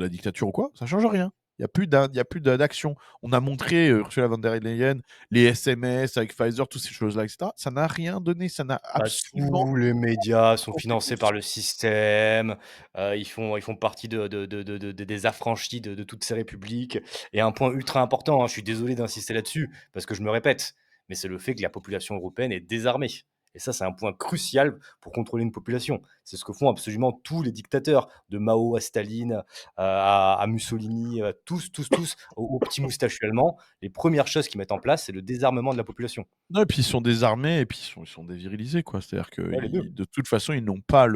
dictature ou quoi, ça change rien. Il n'y a plus d'action. On a montré Ursula von der Leyen, les SMS avec Pfizer, toutes ces choses-là, etc. Ça n'a rien donné. Ça n'a absolument. Tous les médias sont aucun financés par le système, ils font partie des affranchis de toutes ces républiques. Et un point ultra important, hein, je suis désolé d'insister là-dessus, parce que je me répète, mais c'est le fait que la population européenne est désarmée. Et ça, c'est un point crucial pour contrôler une population. C'est ce que font absolument tous les dictateurs, de Mao à Staline, à Mussolini, tous, au petit moustachu allemand. Les premières choses qu'ils mettent en place, c'est le désarmement de la population. Non, et puis ils sont désarmés et puis ils sont dévirilisés, quoi. C'est-à-dire que Ouais, les deux. de toute façon, ils n'ont pas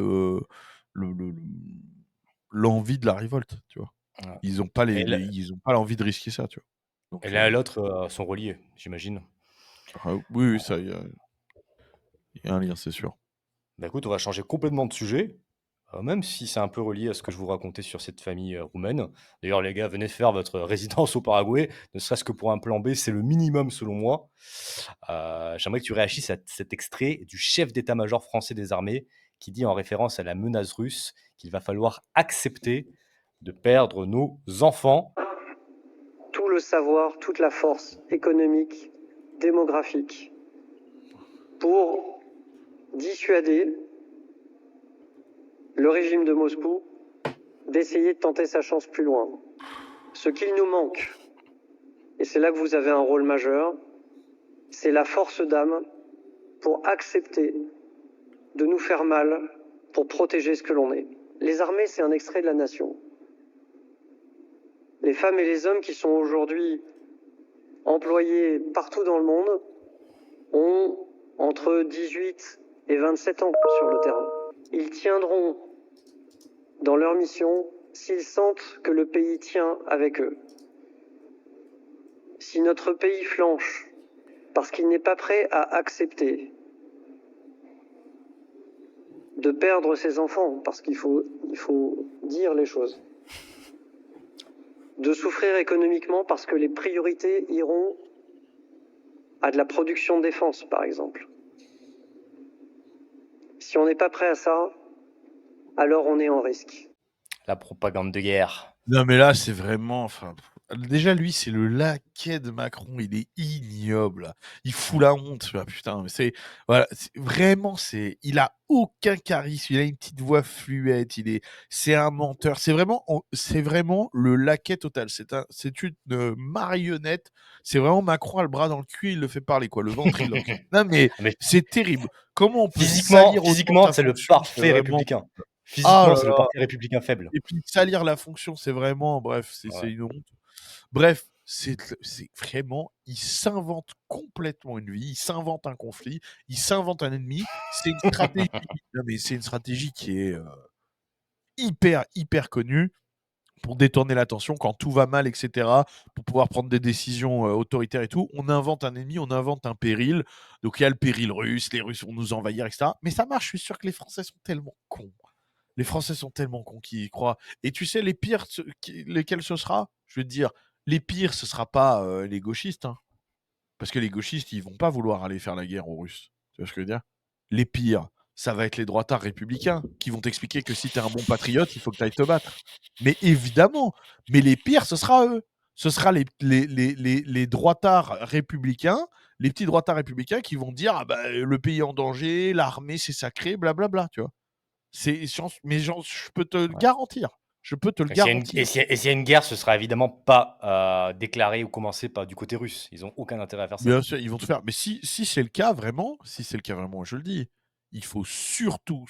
l'envie de la révolte, tu vois. Ouais. Ils n'ont pas Et ils ont pas l'envie de risquer ça, tu vois. Donc, l'un et l'autre sont reliés, j'imagine. oui, ça, il y a un lien, c'est sûr. Bah écoute, on va changer complètement de sujet, même si c'est un peu relié à ce que je vous racontais sur cette famille roumaine. D'ailleurs, les gars, venez faire votre résidence au Paraguay, ne serait-ce que pour un plan B, c'est le minimum selon moi. J'aimerais que tu réagisses à cet extrait du chef d'état-major français des armées qui dit en référence à la menace russe qu'il va falloir accepter de perdre nos enfants. Tout le savoir, toute la force économique, démographique, pour dissuader le régime de Moscou d'essayer de tenter sa chance plus loin. Ce qu'il nous manque, et c'est là que vous avez un rôle majeur, c'est la force d'âme pour accepter de nous faire mal, pour protéger ce que l'on est. Les armées, c'est un extrait de la nation. Les femmes et les hommes qui sont aujourd'hui employés partout dans le monde ont entre 18 et 27 ans sur le terrain. Ils tiendront dans leur mission s'ils sentent que le pays tient avec eux. Si notre pays flanche parce qu'il n'est pas prêt à accepter de perdre ses enfants, parce qu'il faut dire les choses, de souffrir économiquement parce que les priorités iront à de la production de défense, par exemple. Si on n'est pas prêt à ça, alors on est en risque. La propagande de guerre. Non, mais là, c'est vraiment. Enfin, déjà, lui, c'est le laquais de Macron. Il est ignoble. Il fout la honte. Ah, putain, mais voilà, vraiment, il a aucun charisme. Il a une petite voix fluette. C'est un menteur. C'est vraiment le laquais total. C'est une marionnette. C'est vraiment Macron a le bras dans le cul. Il le fait parler, quoi. Le ventriloque. Non, mais c'est terrible. Comment on peut Physiquement, c'est le parfait républicain. Physiquement, c'est le parti républicain faible. Et puis salir la fonction, c'est vraiment, bref, c'est une honte. Bref, c'est vraiment, il s'invente complètement une vie, il s'invente un conflit, il s'invente un ennemi. C'est une stratégie, c'est une stratégie qui est hyper connue pour détourner l'attention quand tout va mal, etc. Pour pouvoir prendre des décisions autoritaires et tout. On invente un ennemi, on invente un péril. Donc il y a le péril russe, les Russes vont nous envahir, etc. Mais ça marche, je suis sûr que les Français sont tellement cons. Les Français sont tellement cons qu'ils y croient. Et tu sais, les pires, lesquels ce sera? Je veux te dire, les pires, ce sera pas les gauchistes. Hein. Parce que les gauchistes, ils vont pas vouloir aller faire la guerre aux Russes. Tu vois ce que je veux dire? Les pires, ça va être les droitards républicains qui vont t'expliquer que si t'es un bon patriote, il faut que t'ailles te battre. Mais évidemment, mais les pires, ce sera eux. Ce sera les droitards républicains, les petits droitards républicains qui vont dire ah bah, le pays est en danger, l'armée c'est sacré, blablabla, tu vois. Mais je peux te le garantir. Je peux te le Et s'il y a une, garantir. et s'il y a une guerre, ce sera évidemment pas déclarée ou commencée par du côté russe. Ils ont aucun intérêt à faire ça. Bien sûr, ils vont tout faire. Mais si c'est le cas vraiment, je le dis, il faut surtout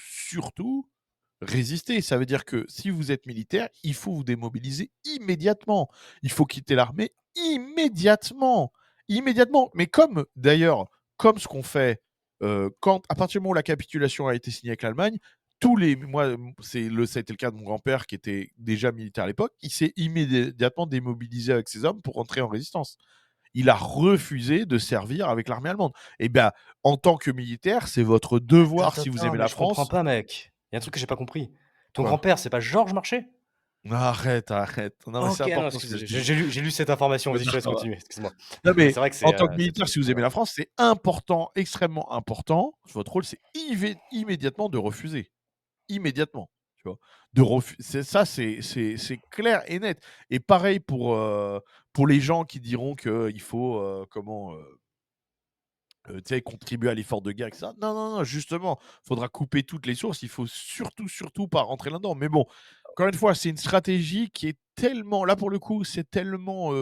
résister. Ça veut dire que si vous êtes militaire, il faut vous démobiliser immédiatement. Il faut quitter l'armée immédiatement. Immédiatement. Mais comme ce qu'on fait à partir du moment où la capitulation a été signée avec l'Allemagne, ça a été le cas de mon grand-père qui était déjà militaire à l'époque, il s'est immédiatement démobilisé avec ses hommes pour entrer en résistance. Il a refusé de servir avec l'armée allemande. Eh bien, en tant que militaire, c'est votre devoir, si vous aimez la Je comprends France. pas, mec. Il y a un truc que j'ai pas compris. Ton Quoi grand-père, c'est pas Georges Marchais? Arrête. Non, mais c'est Ok, non, important ce que je excusez, dis. j'ai lu cette information. Vas-y, je te laisse Ça va. continuer. Excuse-moi. Non, Mais mais c'est vrai que en tant que c'est militaire, si vous aimez la France, c'est important, extrêmement important. Votre rôle, c'est immédiatement de refuser. Immédiatement. Tu vois, c'est clair et net. Et pareil pour les gens qui diront qu'il faut tu sais, contribuer à l'effort de guerre, etc. Non, justement, il faudra couper toutes les sources. Il faut surtout pas rentrer là-dedans. Mais bon, encore une fois, c'est une stratégie qui est tellement, là pour le coup, c'est tellement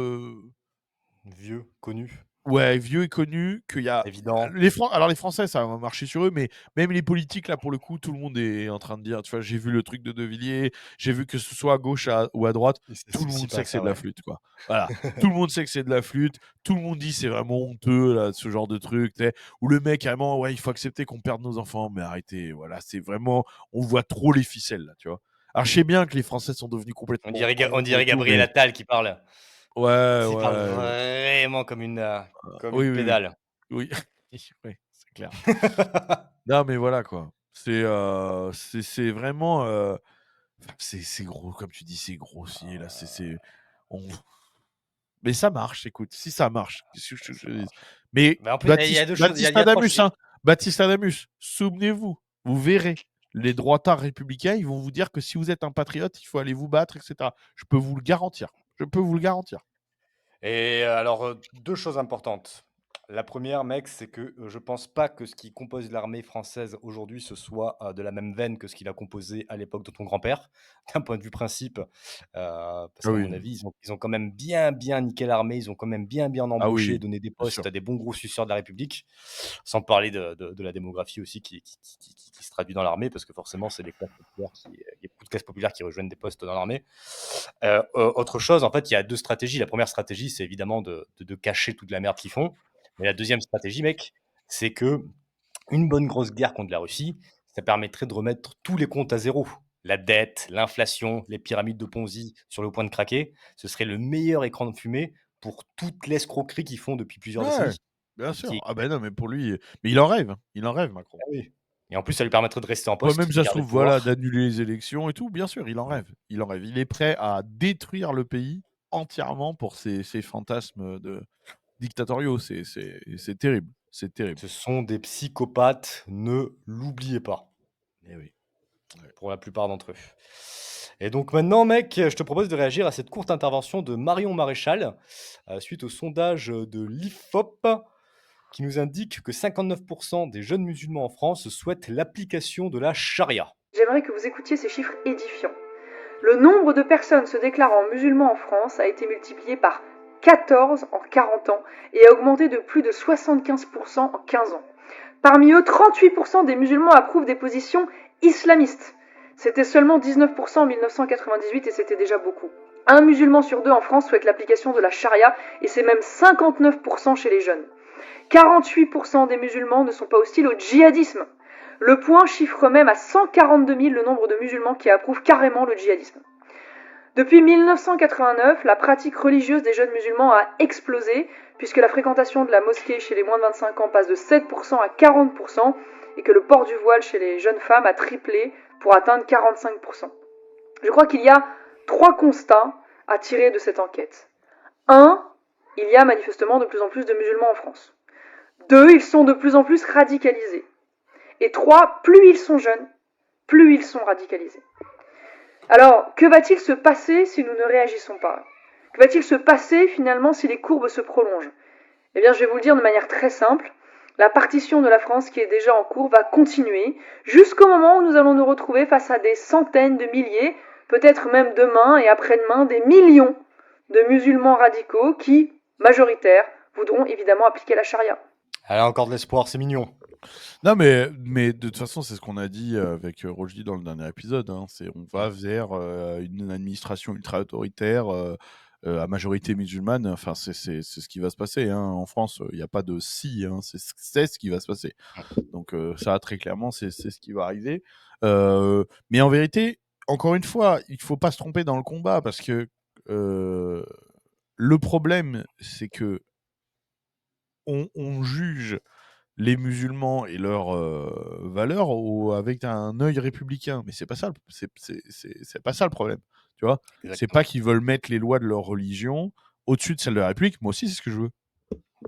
vieux, connu, ouais, vieux et connu qu'il y a évident. alors les Français, ça va marcher sur eux, mais même les politiques, là, pour le coup, tout le monde est en train de dire, tu vois, j'ai vu le truc de De Villiers, j'ai vu que ce soit à gauche ou à droite, Il tout le s'associe monde pas sait à que c'est ça, de la ouais. flûte, quoi. Voilà, tout le monde sait que c'est de la flûte, tout le monde dit c'est vraiment honteux, là, ce genre de truc, tu sais, où le mec, carrément, ouais, il faut accepter qu'on perde nos enfants, mais arrêtez, voilà, c'est vraiment, on voit trop les ficelles, là, tu vois. Alors, je sais bien que les Français sont devenus complètement On cons et dirait tout, Gabriel mais Attal qui parle. Il parle ouais, vraiment comme oui, une oui, oui, pédale. oui, oui, c'est clair. Non, mais voilà, quoi. C'est vraiment, c'est gros, comme tu dis, c'est grossier, là, on mais ça marche, écoute, si ça marche, qu'est-ce que je te dise? Mais Mais en plus, il y a deux choses. Il Baptiste y a trois Adamus, choses. hein, Baptiste Adamus, souvenez-vous, vous verrez, les droitards républicains, ils vont vous dire que si vous êtes un patriote, il faut aller vous battre, etc. Je peux vous le garantir. Je peux vous le garantir. Et alors, deux choses importantes. La première, mec, c'est que je pense pas que ce qui compose l'armée française aujourd'hui, ce soit de la même veine que ce qu'il a composé à l'époque de ton grand-père, d'un point de vue principe. Parce Ah qu'à oui, mon avis, ils ont quand même bien niqué l'armée, ils ont quand même bien ah embauché, oui, donné des bien postes sûr. à des bons gros suceurs de la République, sans parler de la démographie aussi qui se traduit dans l'armée, parce que forcément, c'est les classes populaires il y a beaucoup de classes populaires qui rejoignent des postes dans l'armée. Autre chose, en fait, il y a deux stratégies. La première stratégie, c'est évidemment de cacher toute la merde qu'ils font. Mais la deuxième stratégie, mec, c'est que une bonne grosse guerre contre la Russie, ça permettrait de remettre tous les comptes à zéro. La dette, l'inflation, les pyramides de Ponzi sur le point de craquer, ce serait le meilleur écran de fumée pour toute l'escroquerie qu'ils font depuis plusieurs Ouais, décennies. bien Et sûr. Ah ben non, mais pour lui, mais il en rêve, Macron. Ah oui. Et en plus, ça lui permettrait de rester en Ouais, poste, même de ça se garder le trouve, voilà, pouvoir. d'annuler les élections et tout, bien sûr, il en rêve. Il est prêt à détruire le pays entièrement pour ses fantasmes dictatoriaux. C'est terrible. C'est terrible. Ce sont des psychopathes, ne l'oubliez pas. Eh oui. Pour la plupart d'entre eux. Et donc maintenant, mec, je te propose de réagir à cette courte intervention de Marion Maréchal, suite au sondage de l'IFOP, qui nous indique que 59% des jeunes musulmans en France souhaitent l'application de la charia. J'aimerais que vous écoutiez ces chiffres édifiants. Le nombre de personnes se déclarant musulmans en France a été multiplié par 14 en 40 ans et a augmenté de plus de 75% en 15 ans. Parmi eux, 38% des musulmans approuvent des positions islamistes. C'était seulement 19% en 1998 et c'était déjà beaucoup. Un musulman sur deux en France souhaite l'application de la charia et c'est même 59% chez les jeunes. 48% des musulmans ne sont pas hostiles au djihadisme. Le point chiffre même à 142 000 le nombre de musulmans qui approuvent carrément le djihadisme. Depuis 1989, la pratique religieuse des jeunes musulmans a explosé, puisque la fréquentation de la mosquée chez les moins de 25 ans passe de 7% à 40%, et que le port du voile chez les jeunes femmes a triplé pour atteindre 45%. Je crois qu'il y a 3 constats à tirer de cette enquête. 1. Il y a manifestement de plus en plus de musulmans en France. 2. Ils sont de plus en plus radicalisés. Et 3. Plus ils sont jeunes, plus ils sont radicalisés. Alors, que va-t-il se passer si nous ne réagissons pas ? Que va-t-il se passer finalement si les courbes se prolongent ? Eh bien, je vais vous le dire de manière très simple. La partition de la France qui est déjà en cours va continuer jusqu'au moment où nous allons nous retrouver face à des centaines de milliers, peut-être même demain et après-demain, des millions de musulmans radicaux qui, majoritaires, voudront évidemment appliquer la charia. Elle a encore de l'espoir, c'est mignon. Non, mais de toute façon, c'est ce qu'on a dit avec Rochdi dans le dernier épisode. Hein, on va vers une administration ultra-autoritaire à majorité musulmane. Enfin, c'est ce qui va se passer. Hein. En France, il n'y a pas de si, hein, c'est ce qui va se passer. Donc ça, très clairement, c'est ce qui va arriver. Mais en vérité, encore une fois, il ne faut pas se tromper dans le combat parce que le problème, c'est que on juge les musulmans et leurs valeurs avec un œil républicain. Mais c'est pas ça, c'est pas ça le problème. Tu vois, c'est pas qu'ils veulent mettre les lois de leur religion au-dessus de celles de la République. Moi aussi, c'est ce que je veux.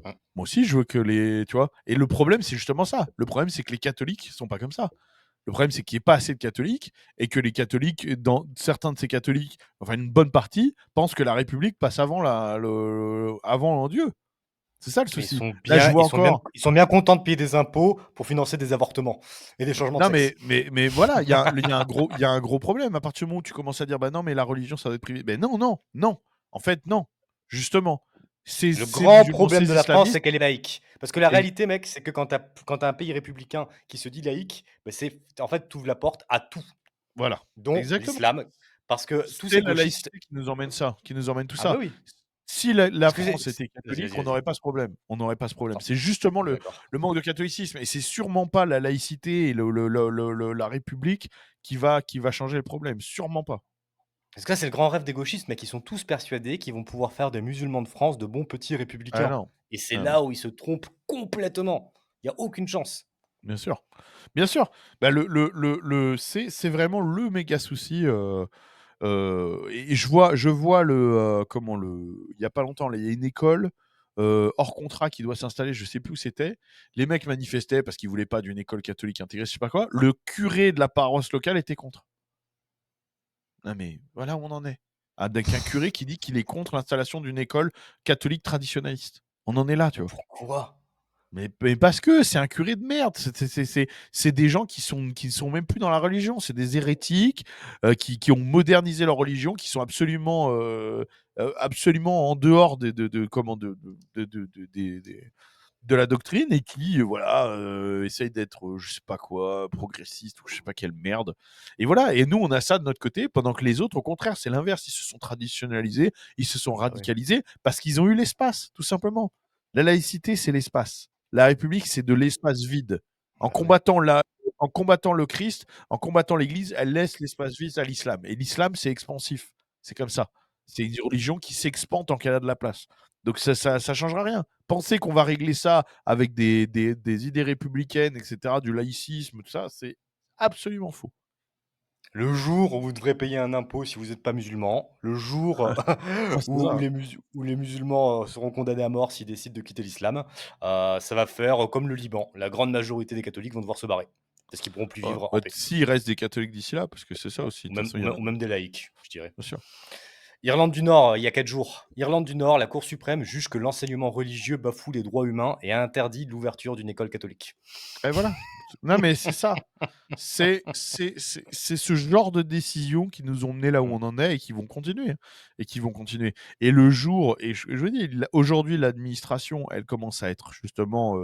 Moi aussi, je veux que les, tu vois. Et le problème, c'est justement ça. Le problème, c'est que les catholiques sont pas comme ça. Le problème, c'est qu'il n'y ait pas assez de catholiques et que les catholiques, dans certains de ces catholiques, enfin une bonne partie, pensent que la République passe avant Dieu. C'est ça le souci. Là, je vois ils sont bien contents de payer des impôts pour financer des avortements et des changements de sexe. Mais voilà, il y a un gros problème. À partir du moment où tu commences à dire, bah non, mais la religion, ça doit être privé. Ben non. En fait, non. Justement. Le grand problème de la France, c'est qu'elle est laïque. Parce que la réalité, mec, c'est que quand tu as un pays républicain qui se dit laïque, bah en fait, tu ouvres la porte à tout. Voilà. Donc l'islam. Parce que tous ces la laïcité qui nous emmène tout ça. Bah oui. Si la France était catholique, on n'aurait pas ce problème. On n'aurait pas ce problème. C'est justement le manque de catholicisme. Et c'est sûrement pas la laïcité et la République qui va changer le problème. Sûrement pas. Parce que là, c'est le grand rêve des gauchistes, mais qui sont tous persuadés qu'ils vont pouvoir faire des musulmans de France de bons petits républicains. Ah non. Et c'est là où ils se trompent complètement. Il n'y a aucune chance. Bien sûr. Bah, c'est vraiment le méga souci. Et je vois il y a pas longtemps, il y a une école hors contrat qui doit s'installer, je sais plus où c'était. Les mecs manifestaient parce qu'ils voulaient pas d'une école catholique intégrée, je sais pas quoi. Le curé de la paroisse locale était contre. Non mais voilà où on en est. Avec un curé qui dit qu'il est contre l'installation d'une école catholique traditionnaliste. On en est là, tu vois. Pourquoi ? Mais parce que c'est un curé de merde. C'est des gens qui sont même plus dans la religion. C'est des hérétiques qui ont modernisé leur religion, qui sont absolument en dehors de la doctrine et qui essayent d'être je sais pas quoi, progressistes ou je sais pas quelle merde. Et voilà. Et nous on a ça de notre côté, pendant que les autres au contraire c'est l'inverse. Ils se sont traditionnalisés, ils se sont radicalisés parce qu'ils ont eu l'espace, tout simplement. La laïcité c'est l'espace. La République, c'est de l'espace vide. En combattant le Christ, en combattant l'Église, elle laisse l'espace vide à l'islam. Et l'islam, c'est expansif. C'est comme ça. C'est une religion qui s'expand tant qu'elle a de la place. Donc ça changera rien. Penser qu'on va régler ça avec des idées républicaines, etc., du laïcisme, tout ça, c'est absolument faux. Le jour où vous devrez payer un impôt si vous n'êtes pas musulman, le jour où les musulmans seront condamnés à mort s'ils décident de quitter l'islam, ça va faire comme le Liban. La grande majorité des catholiques vont devoir se barrer. Parce qu'ils ne pourront plus vivre en paix. S'il reste des catholiques d'ici là, parce que c'est ça aussi. Ou même des laïcs, je dirais. Bien sûr. Irlande du Nord, il y a 4 jours. Irlande du Nord, la Cour suprême juge que l'enseignement religieux bafoue les droits humains et interdit l'ouverture d'une école catholique. Et voilà. Non, mais c'est ça. C'est ce genre de décisions qui nous ont menés là où on en est et qui vont continuer. Et le jour, et je veux dire, aujourd'hui, l'administration, elle commence à être justement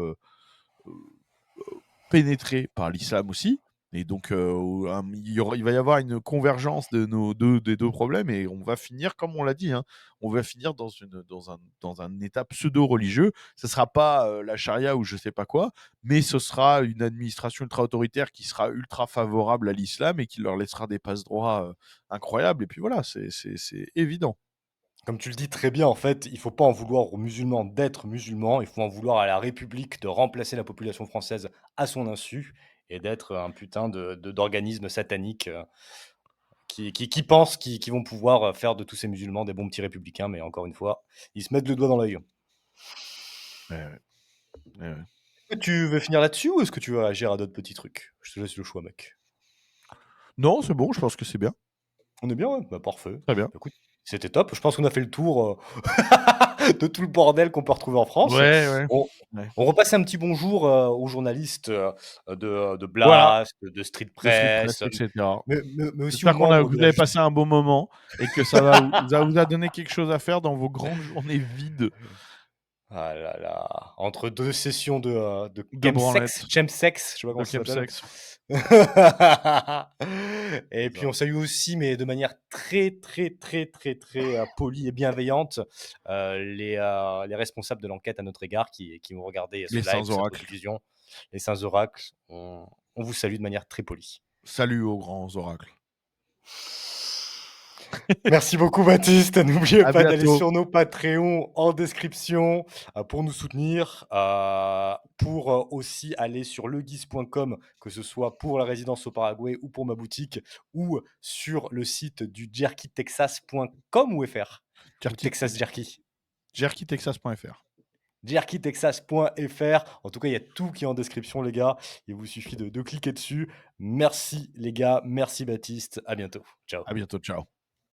pénétrée par l'islam aussi. Et donc, il va y avoir une convergence des deux problèmes et on va finir, comme on l'a dit, hein, on va finir dans un état pseudo-religieux. Ce ne sera pas la charia ou je ne sais pas quoi, mais ce sera une administration ultra-autoritaire qui sera ultra favorable à l'islam et qui leur laissera des passe-droits incroyables. Et puis voilà, c'est évident. Comme tu le dis très bien, en fait, il ne faut pas en vouloir aux musulmans d'être musulmans, il faut en vouloir à la République de remplacer la population française à son insu et d'être un putain d'organisme satanique qui pensent qu'ils vont pouvoir faire de tous ces musulmans des bons petits républicains, mais encore une fois, ils se mettent le doigt dans l'œil. Est-ce que tu veux finir là-dessus ou est-ce que tu veux agir à d'autres petits trucs? Je te laisse le choix, mec. Non, c'est bon, je pense que c'est bien. On est bien, ouais, bah, parfait. Très bien. Écoute, C'était top. Je pense qu'on a fait le tour de tout le bordel qu'on peut retrouver en France. Ouais. On, Ouais. on repasse un petit bonjour aux journalistes de Voilà, Blast, de Street de Street Press, Press, etc. mais aussi aux J'espère membres vous de la avez passé un bon moment et que ça vous a donné quelque chose à faire dans vos grandes journées vides Ah là là, entre deux sessions de de branlette, chemsex, je sais pas de comment ça s'appelle. chemsex. Et puis on salue aussi, mais de manière très polie et bienveillante, les responsables de l'enquête à notre égard qui vont regarder ce Les live, saints cette oracles. rediffusion. Les saints oracles, on vous salue de manière très polie. Salut aux grands oracles. Merci beaucoup Baptiste, n'oubliez À pas d'aller bientôt. sur nos Patreons en description pour nous soutenir, pour aussi aller sur leguise.com, que ce soit pour la résidence au Paraguay ou pour ma boutique, ou sur le site du jerkytexas.com ou FR ou Texas Jerky. jerkytexas.fr. jerkytexas.fr. En tout cas, il y a tout qui est en description, les gars. Il vous suffit de cliquer dessus. Merci, les gars. Merci, Baptiste. À bientôt. Ciao. À bientôt, ciao.